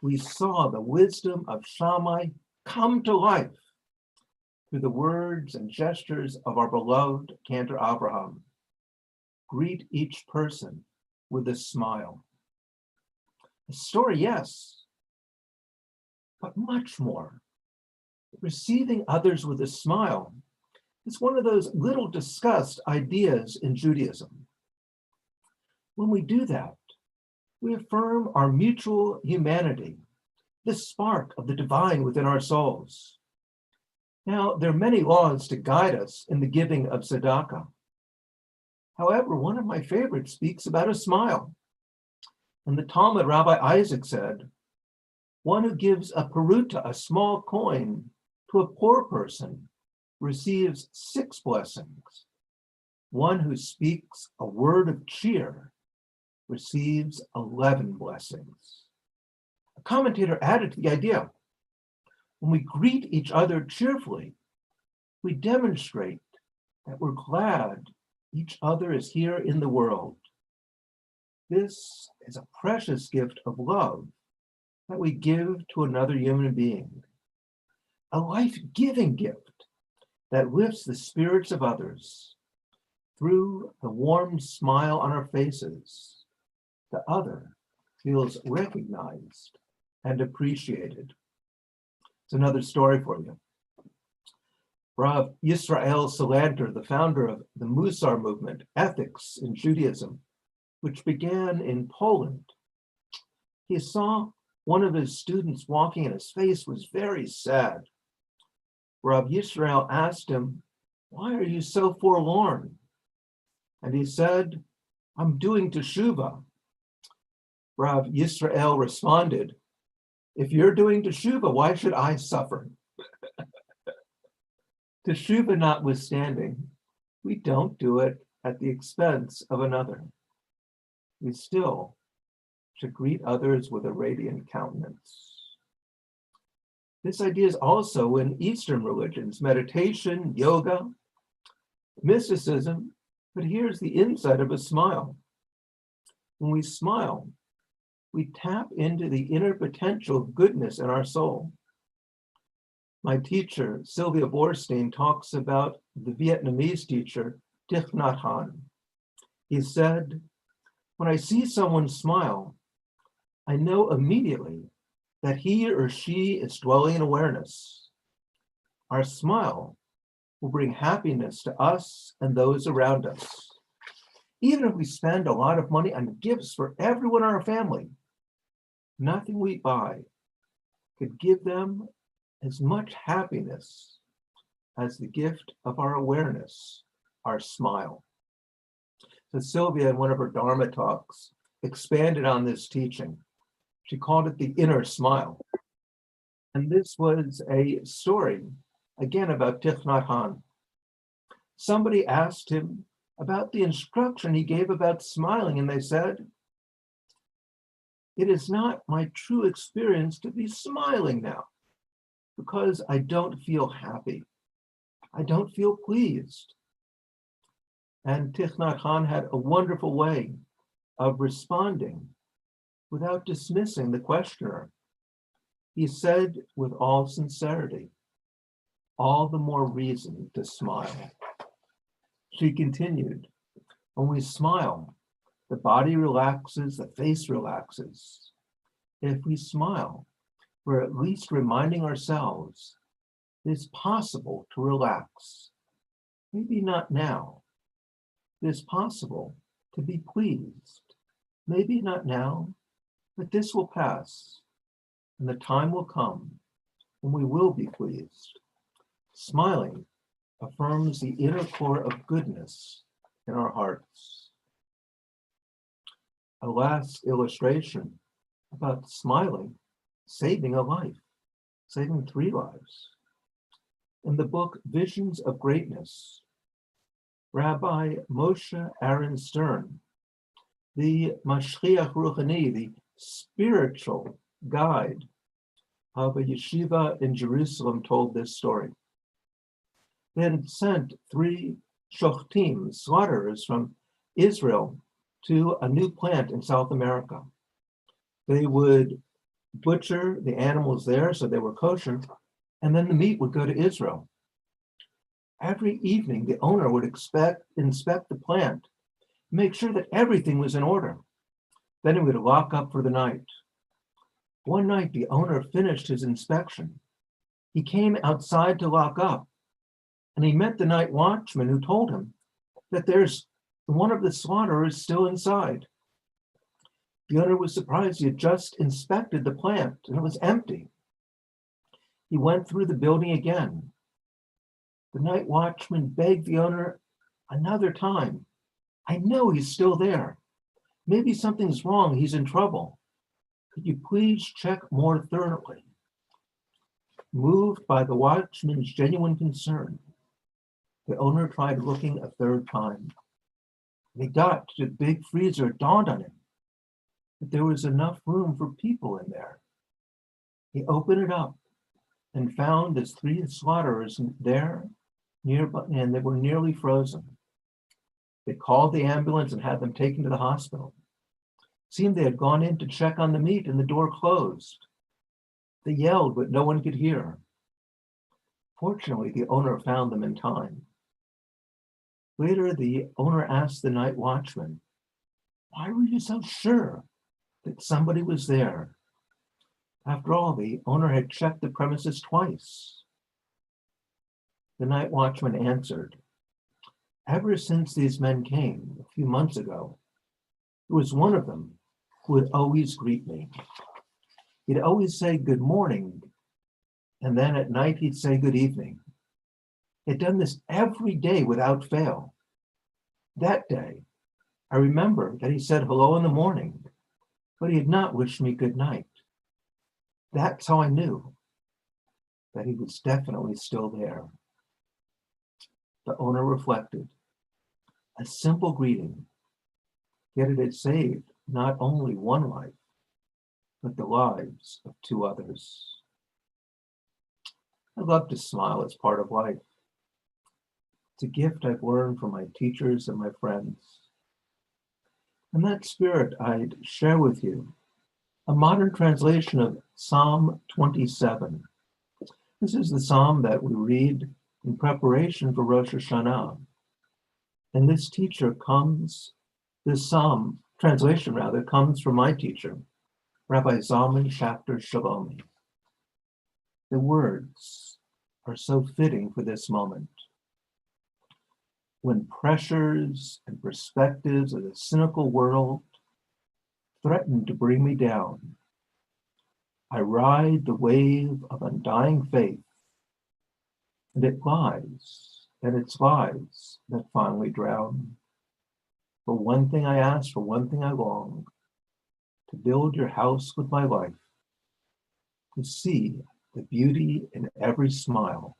we saw the wisdom of Shammai come to life through the words and gestures of our beloved Cantor Abraham. Greet each person with a smile. A story, yes, but much more. Receiving others with a smile is one of those little discussed ideas in Judaism. When we do that, we affirm our mutual humanity, the spark of the divine within our souls. Now, there are many laws to guide us in the giving of tzedakah. However, one of my favorites speaks about a smile. In the Talmud, Rabbi Isaac said, one who gives a peruta, a small coin, to a poor person receives 6 blessings. One who speaks a word of cheer receives 11 blessings. A commentator added to the idea, when we greet each other cheerfully, we demonstrate that we're glad each other is here in the world. This is a precious gift of love that we give to another human being, a life-giving gift that lifts the spirits of others. Through the warm smile on our faces, the other feels recognized and appreciated. It's another story for you. Rav Yisrael Salanter, the founder of the Musar movement, ethics in Judaism, which began in Poland, he saw one of his students walking and his face was very sad. Rav Yisrael asked him, why are you so forlorn? And he said, I'm doing teshuvah. Rav Yisrael responded, if you're doing teshuvah, why should I suffer? Teshuvah notwithstanding, we don't do it at the expense of another. We still should greet others with a radiant countenance. This idea is also in Eastern religions, meditation, yoga, mysticism, but here's the insight of a smile. When we smile, we tap into the inner potential of goodness in our soul. My teacher, Sylvia Borstein, talks about the Vietnamese teacher, Thich Nhat Hanh. He said, when I see someone smile, I know immediately that he or she is dwelling in awareness. Our smile will bring happiness to us and those around us. Even if we spend a lot of money on gifts for everyone in our family, nothing we buy could give them as much happiness as the gift of our awareness, our smile. So Sylvia, in one of her Dharma talks, expanded on this teaching. She called it the inner smile. And this was a story, again, about Thich Nhat Hanh. Somebody asked him about the instruction he gave about smiling, and they said, "It is not my true experience to be smiling now, because I don't feel happy. I don't feel pleased." And Thich Nhat Hanh had a wonderful way of responding without dismissing the questioner. He said with all sincerity, "All the more reason to smile." She continued, "When we smile, the body relaxes, the face relaxes. If we smile, we're at least reminding ourselves it is possible to relax. Maybe not now. It is possible to be pleased. Maybe not now, but this will pass, and the time will come when we will be pleased." Smiling affirms the inner core of goodness in our hearts. A last illustration about smiling, saving a life, saving 3 lives. In the book Visions of Greatness, Rabbi Moshe Aaron Stern, the Mashgiach Ruchani, the spiritual guide of a yeshiva in Jerusalem, told this story. They had sent 3 shochtim, slaughterers from Israel, to a new plant in South America. They would butcher the animals there so they were kosher, and then the meat would go to Israel. Every evening, the owner would inspect the plant, make sure that everything was in order. Then he would lock up for the night. One night, the owner finished his inspection. He came outside to lock up, and he met the night watchman, who told him that there's one of the slaughterers still inside. The owner was surprised. He had just inspected the plant, and it was empty. He went through the building again. The night watchman begged the owner another time. "I know he's still there. Maybe something's wrong. He's in trouble. Could you please check more thoroughly?" Moved by the watchman's genuine concern, the owner tried looking a 3rd time. When he got to the big freezer, it dawned on him that there was enough room for people in there. He opened it up and found his 3 slaughterers there nearby, and they were nearly frozen. They called the ambulance and had them taken to the hospital. It seemed they had gone in to check on the meat, and the door closed. They yelled, but no one could hear. Fortunately, the owner found them in time. Later, the owner asked the night watchman, "Why were you so sure that somebody was there?" After all, the owner had checked the premises twice. The night watchman answered, "Ever since these men came a few months ago, there was one of them who would always greet me. He'd always say good morning, and then at night he'd say good evening. He'd done this every day without fail. That day, I remember that he said hello in the morning, but he had not wished me good night. That's how I knew that he was definitely still there." The owner reflected. A simple greeting, yet it had saved not only one life, but the lives of 2 others. I love to smile as part of life. It's a gift I've learned from my teachers and my friends. In that spirit, I'd share with you a modern translation of Psalm 27. This is the psalm that we read in preparation for Rosh Hashanah. And this psalm translation comes from my teacher, Rabbi Zalman Schachter Shalomi. The words are so fitting for this moment. when pressures and perspectives of the cynical world threaten to bring me down, I ride the wave of undying faith, and it's lies that finally drown. For one thing I ask, for one thing I long, to build your house with my life, to see the beauty in every smile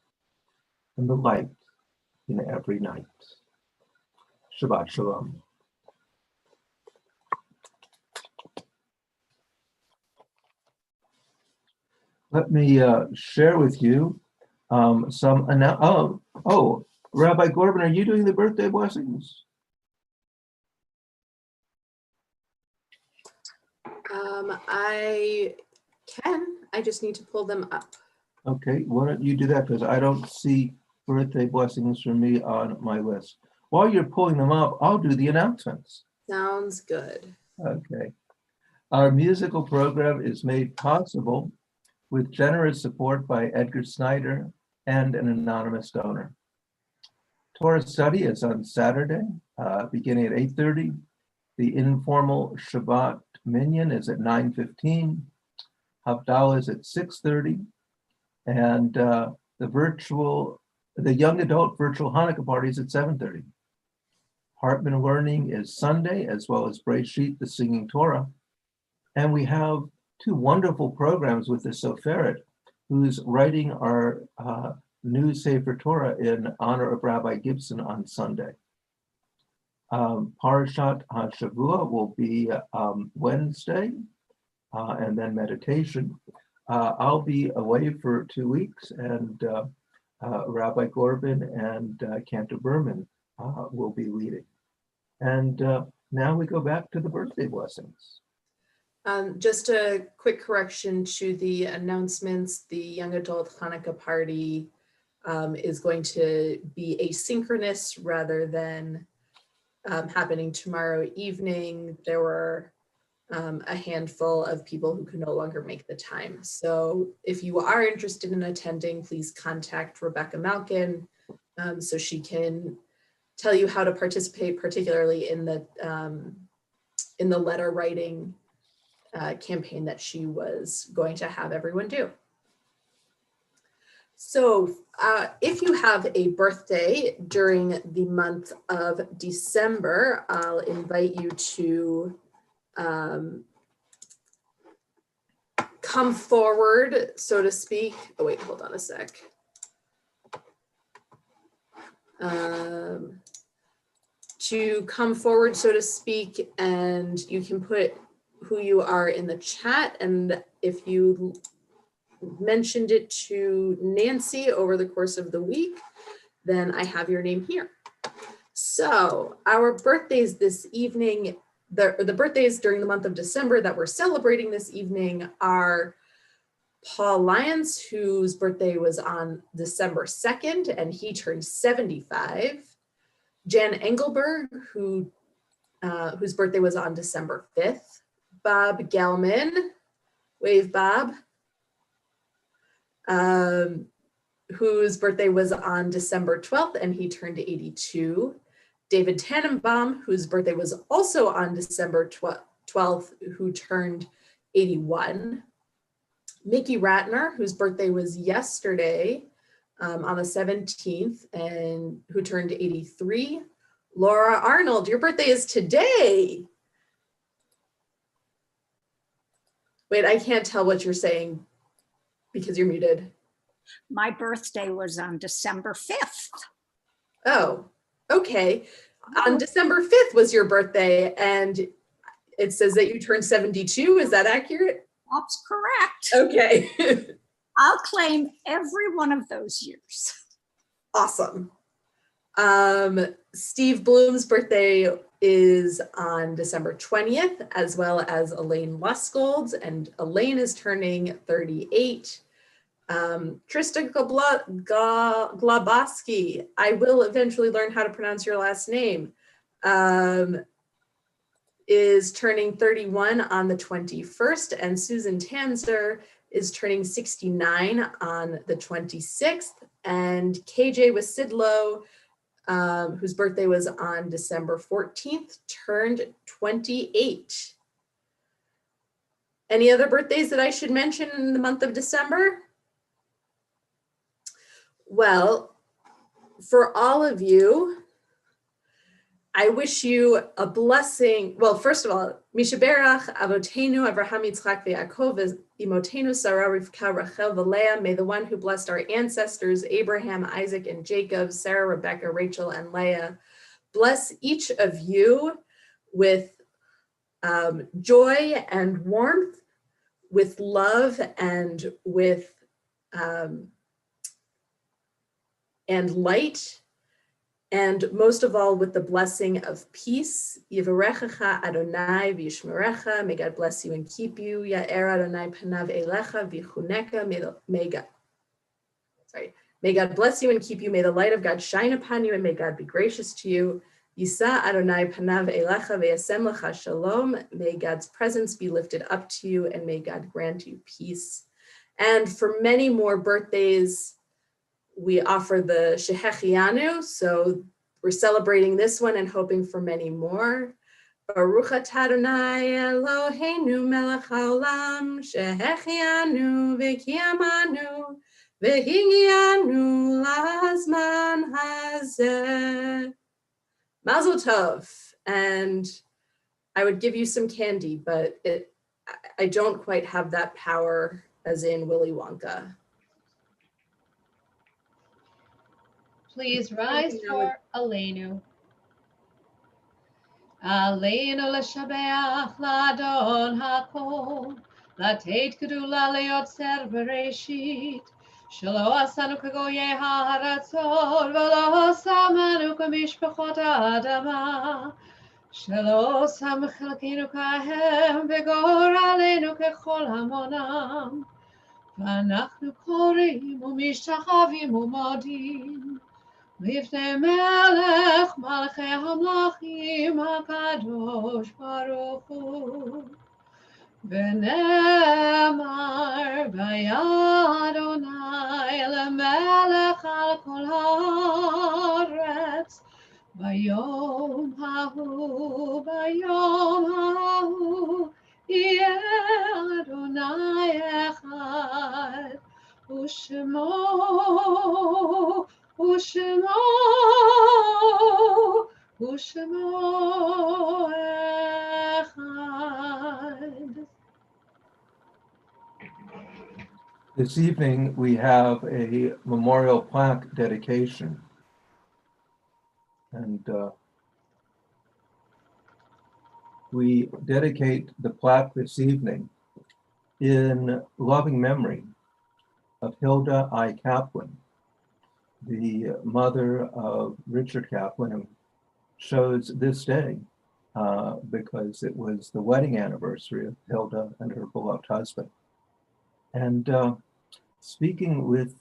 and the light in every night. Shabbat Shalom. Let me share with you Rabbi Gorban, are you doing the birthday blessings? I can. I just need to pull them up. Okay, why don't you do that, because I don't see birthday blessings for me on my list. While you're pulling them up, I'll do the announcements. Sounds good. Okay. Our musical program is made possible with generous support by Edgar Snyder and an anonymous donor. Torah study is on Saturday, beginning at 8:30. The informal Shabbat minyan is at 9:15. Havdalah is at 6:30. And the young adult virtual Hanukkah party is at 7:30. Hartman Learning is Sunday, as well as Breshit, the Singing Torah. And we have two wonderful programs with the Soferet, who's writing our new Sefer Torah in honor of Rabbi Gibson on Sunday. Parashat HaShavua will be Wednesday, and then meditation. I'll be away for 2 weeks, and Rabbi Gorban and Cantor Berman will be leading. And now we go back to the birthday blessings. Just a quick correction to the announcements. The young adult Hanukkah party is going to be asynchronous rather than happening tomorrow evening. There were a handful of people who could no longer make the time. So if you are interested in attending, please contact Rebecca Malkin so she can tell you how to participate, particularly in the letter writing campaign that she was going to have everyone do. So if you have a birthday during the month of December, I'll invite you to come forward, so to speak. Oh wait, hold on a sec. To come forward, so to speak, and you can put who you are in the chat. And if you mentioned it to Nancy over the course of the week, then I have your name here. So our birthdays this evening, the birthdays during the month of December that we're celebrating this evening are Paul Lyons, whose birthday was on December 2nd, and he turned 75. Jan Engelberg, whose birthday was on December 5th. Bob Gelman, wave Bob, whose birthday was on December 12th, and he turned 82. David Tannenbaum, whose birthday was also on December 12th, who turned 81. Mickey Ratner, whose birthday was yesterday on the 17th, and who turned 83. Laura Arnold, your birthday is today. Wait, I can't tell what you're saying because you're muted. My birthday was on December 5th. Oh, okay. On December 5th was your birthday, and it says that you turned 72. Is that accurate? That's correct. Okay. I'll claim every one of those years. Awesome. Steve Bloom's birthday is on December 20th, as well as Elaine Luskold's, and Elaine is turning 38. Trista Glaboski, I will eventually learn how to pronounce your last name, is turning 31 on the 21st, and Susan Tanzer is turning 69 on the 26th, and KJ Wasidlo whose birthday was on December 14th, turned 28. Any other birthdays that I should mention in the month of December? Well, for all of you, I wish you a blessing. Well, first of all, Mishaberach, Avotenu, Avraham, Yitzchak, Ve'Yaakov, Imotenu, Sarah, Rivka, Rachel, Leah. May the one who blessed our ancestors, Abraham, Isaac, and Jacob, Sarah, Rebecca, Rachel, and Leah, bless each of you with joy and warmth, with love and with and light, and most of all with the blessing of peace. Yivarechecha Adonai v'yishmerecha. May God bless you and keep you. Ya'er Adonai panav elecha v'chuneka. May God bless you and keep you. May the light of God shine upon you, and may God be gracious to you. Yisa Adonai panav elecha ve'yasem lecha shalom. May God's presence be lifted up to you, and may God grant you peace. And for many more birthdays, we offer the Shehechianu. So we're celebrating this one and hoping for many more. Baruch atah Adonai Eloheinu melech haolam, Shehechianu v'kiyamanu, v'higianu lazman hazeh. Mazel tov. And I would give you some candy, but I don't quite have that power as in Willy Wonka. Please rise for Aleinu. Aleinu l'shabeach l'adon hakol, l'teit gedula le'yotzer bereshit, shelo asanu kagoyei ha'aratzot, v'lo samanu kamishpachot ha'adama, shelo sam chelkeinu kahem, v'goralenu kechol hamonam, v'anachnu korim u'mishtachavim u'modim, לפני מלך מלכי המלכים הקדוש ברוך הוא. ונאמר והיה אדוני למלך על כל הארץ, ביום ההוא יהיה אדוני אחד, ושמו echad. This evening, we have a memorial plaque dedication. And we dedicate the plaque this evening in loving memory of Hilda I. Kaplan, the mother of Richard Kaplan, who chose this day because it was the wedding anniversary of Hilda and her beloved husband. And speaking with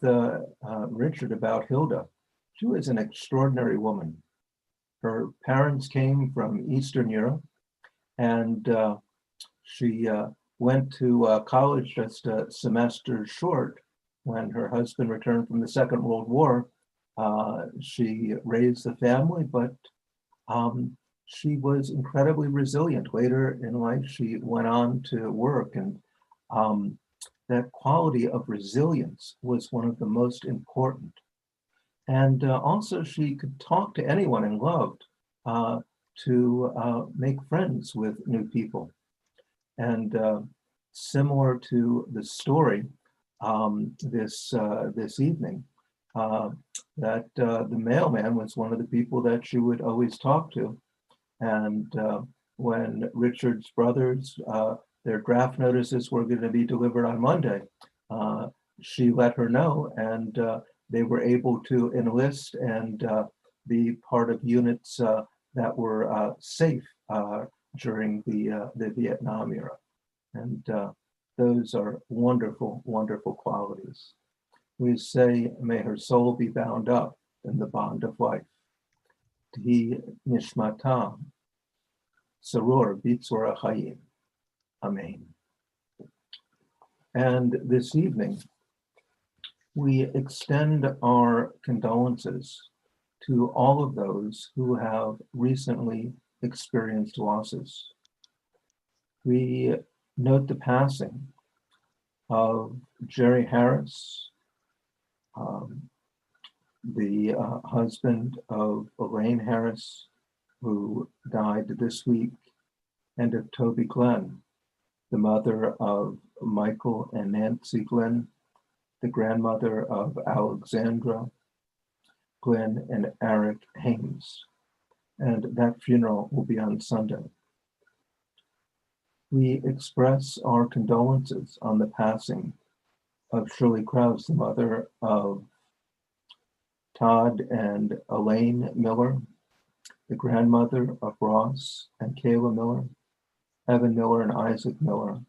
Richard about Hilda, she was an extraordinary woman. Her parents came from Eastern Europe, and she went to college just a semester short. When her husband returned from the Second World War, she raised the family, but she was incredibly resilient. Later in life, she went on to work, and that quality of resilience was one of the most important. And also, she could talk to anyone and loved to make friends with new people. And similar to the story this evening, that the mailman was one of the people that she would always talk to. And when Richard's brothers, their draft notices were going to be delivered on Monday, she let her know, and they were able to enlist and be part of units that were safe during the Vietnam era. And those are wonderful, wonderful qualities. We say, may her soul be bound up in the bond of life. T'hi nishmatam, saror b'tzor ha'chayim. Amen. And this evening, we extend our condolences to all of those who have recently experienced losses. We note the passing of Jerry Harris, the husband of Elaine Harris, who died this week, and of Toby Glenn, the mother of Michael and Nancy Glenn, the grandmother of Alexandra Glenn and Eric Haynes. And that funeral will be on Sunday. We express our condolences on the passing of Shirley Krause, the mother of Todd and Elaine Miller, the grandmother of Ross and Kayla Miller, Evan Miller and Isaac Miller,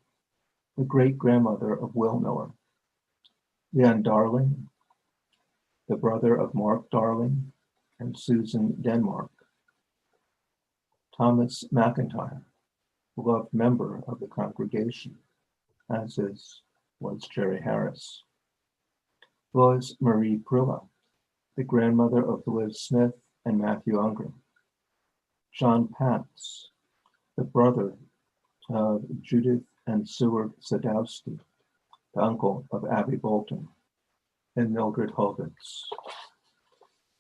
the great-grandmother of Will Miller, Leon Darling, the brother of Mark Darling and Susan Denmark, Thomas McIntyre, beloved member of the congregation, as was Jerry Harris, Lois Marie Prilla, the grandmother of Liz Smith and Matthew Unger, John Patz, the brother of Judith and Seward Sadowski, the uncle of Abby Bolton, and Mildred Hovitz.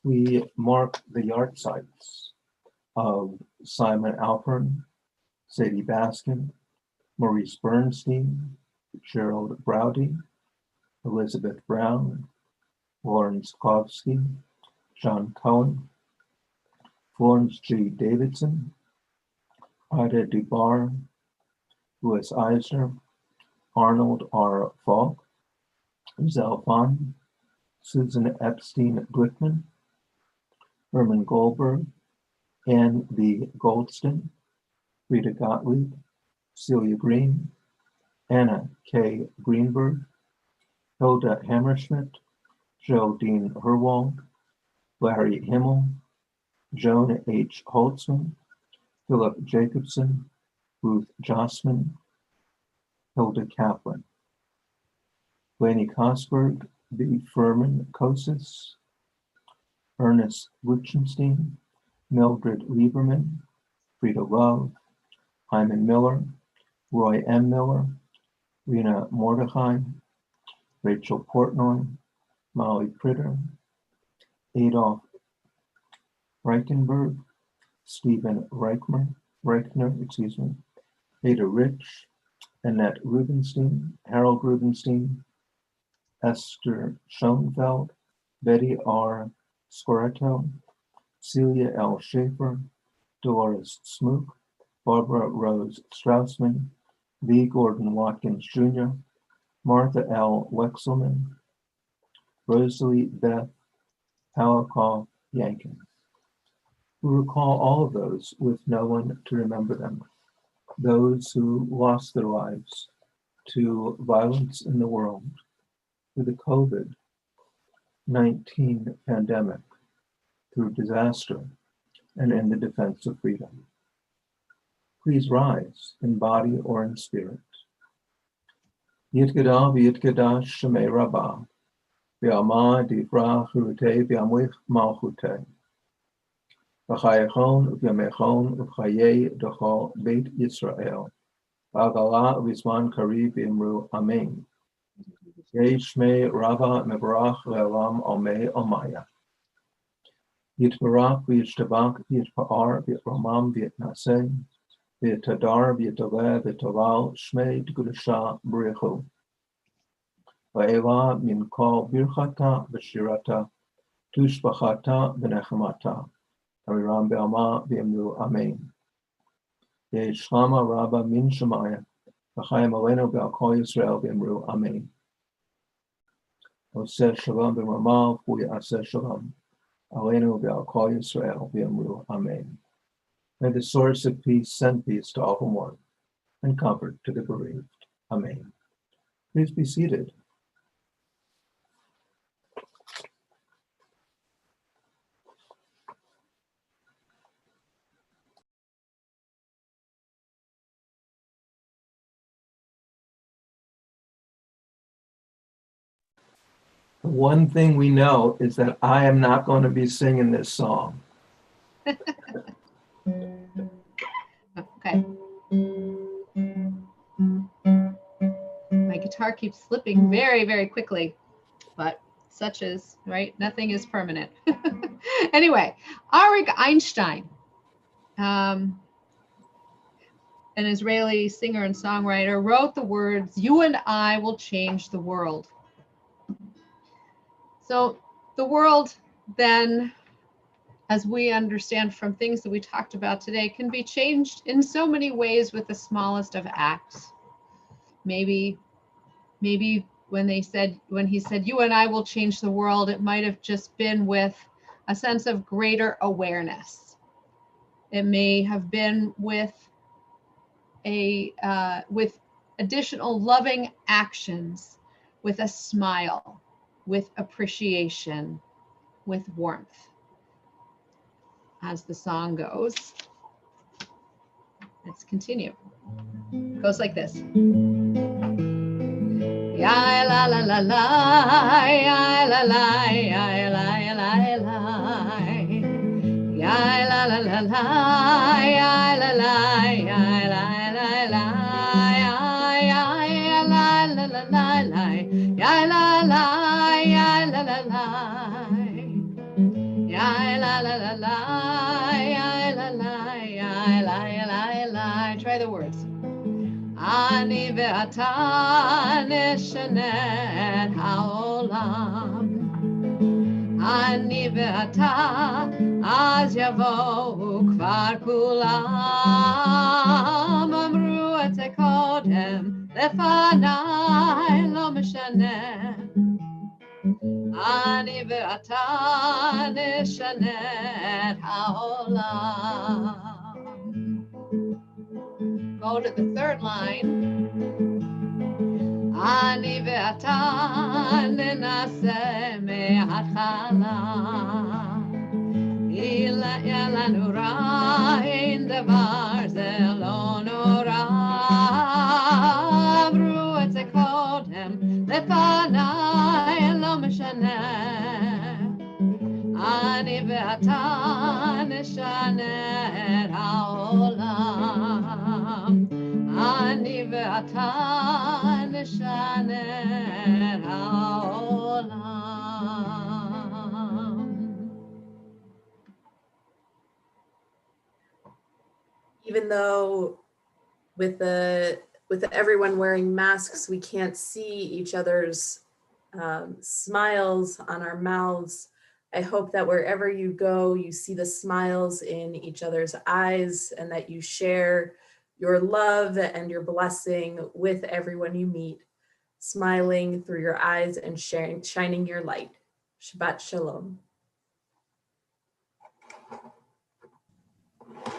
We mark the yard sites of Simon Alpern, Sadie Baskin, Maurice Bernstein, Gerald Browdy, Elizabeth Brown, Lawrence Kowski, John Cohen, Florence G. Davidson, Ida Dubar, Louis Eisner, Arnold R. Falk, Zell Fahn, Susan Epstein Glickman, Herman Goldberg, Ann V. Goldston, Rita Gottlieb, Celia Green, Anna K. Greenberg, Hilda Hammerschmidt, Joe Dean Herwald, Larry Himmel, Joan H. Holtzman, Philip Jacobson, Ruth Jossman, Hilda Kaplan, Laney Kosberg, B. Furman Kosis, Ernest Lichtenstein, Mildred Lieberman, Frida Love, Hyman Miller, Roy M. Miller, Rena Mordechai, Rachel Portnoy, Molly Pritter, Adolf Reichenberg, Stephen Reichner, Ada Rich, Annette Rubenstein, Harold Rubenstein, Esther Schoenfeld, Betty R. Scoretto, Celia L. Schaefer, Dolores Smook, Barbara Rose Strausman, V. Gordon Watkins Jr., Martha L. Wexelman, Rosalie Beth Palakoff Yankin. We recall all of those with no one to remember them, those who lost their lives to violence in the world, through the COVID-19 pandemic, through disaster, and in the defense of freedom. Please rise in body or in spirit. Yitgada v'yitgadash shemei rabbah, v'yama divra churute v'yamwich malchute, v'chayechon v'yamechon v'chayei d'chol beit Yisrael, v'agala v'zman karib v'imru amen. Yei shmei rabbah mevarach le'olam omei omaya. Yitbarach v'yishtabach v'yitpa'ar v'yitramam v'yitnaseh, v'yitadar v'yitaleh v'yitalal shmei t'gudasha b'richu. Va'ela min kol birchata v'shirata tushbachata v'nechemata. Hariram be'alma v'yimru amen. Yei shlama rabba min shemaya v'chayim aleinu be'al kol Yisrael v'yimru amen. Oseh shalom b'mamav v'yaseh shalom. Aleinu ve'al kol Yisrael v'yamru amen. May the source of peace send peace to all who mourn and comfort to the bereaved. Amen. Please be seated. one thing we know is that I am not going to be singing this song. Okay. My guitar keeps slipping very, very quickly, but such is, right? Nothing is permanent. Anyway, Arik Einstein, an Israeli singer and songwriter, wrote the words, "You and I will change the world." So the world then, as we understand from things that we talked about today, can be changed in so many ways with the smallest of acts. Maybe when he said, "You and I will change the world," it might have just been with a sense of greater awareness. It may have been with with additional loving actions, with a smile, with appreciation, with warmth. As the song goes, let's continue. It goes like this. Ya la la la la, ya la la, ya la la la, ya la la la la, ya la la, ya la la la, ya la la la la, ya la la, ya la la la, ya la la la la, ya la la, ya la la. Try the words. Ani ve'ata neshanet ha'olam. Ani ve'ata az yavohu kvar kulam. Amru et ze kodem lefanai lo mishaneh. Ani ve'ata neshanet ha'olam. Go to the third line. Ani ve'ata nenaseh me'hatchala. Yeh lanu ra'in davar ze lo nora. Amru et ze kodem lefanai lo mishaneh. Ani ve'ata neshanet ha'olam. Ani ve'ata neshanet ha'olam. Even though with everyone wearing masks, we can't see each other's smiles on our mouths. I hope that wherever you go, you see the smiles in each other's eyes and that you share your love and your blessing with everyone you meet, smiling through your eyes and shining your light. Shabbat Shalom.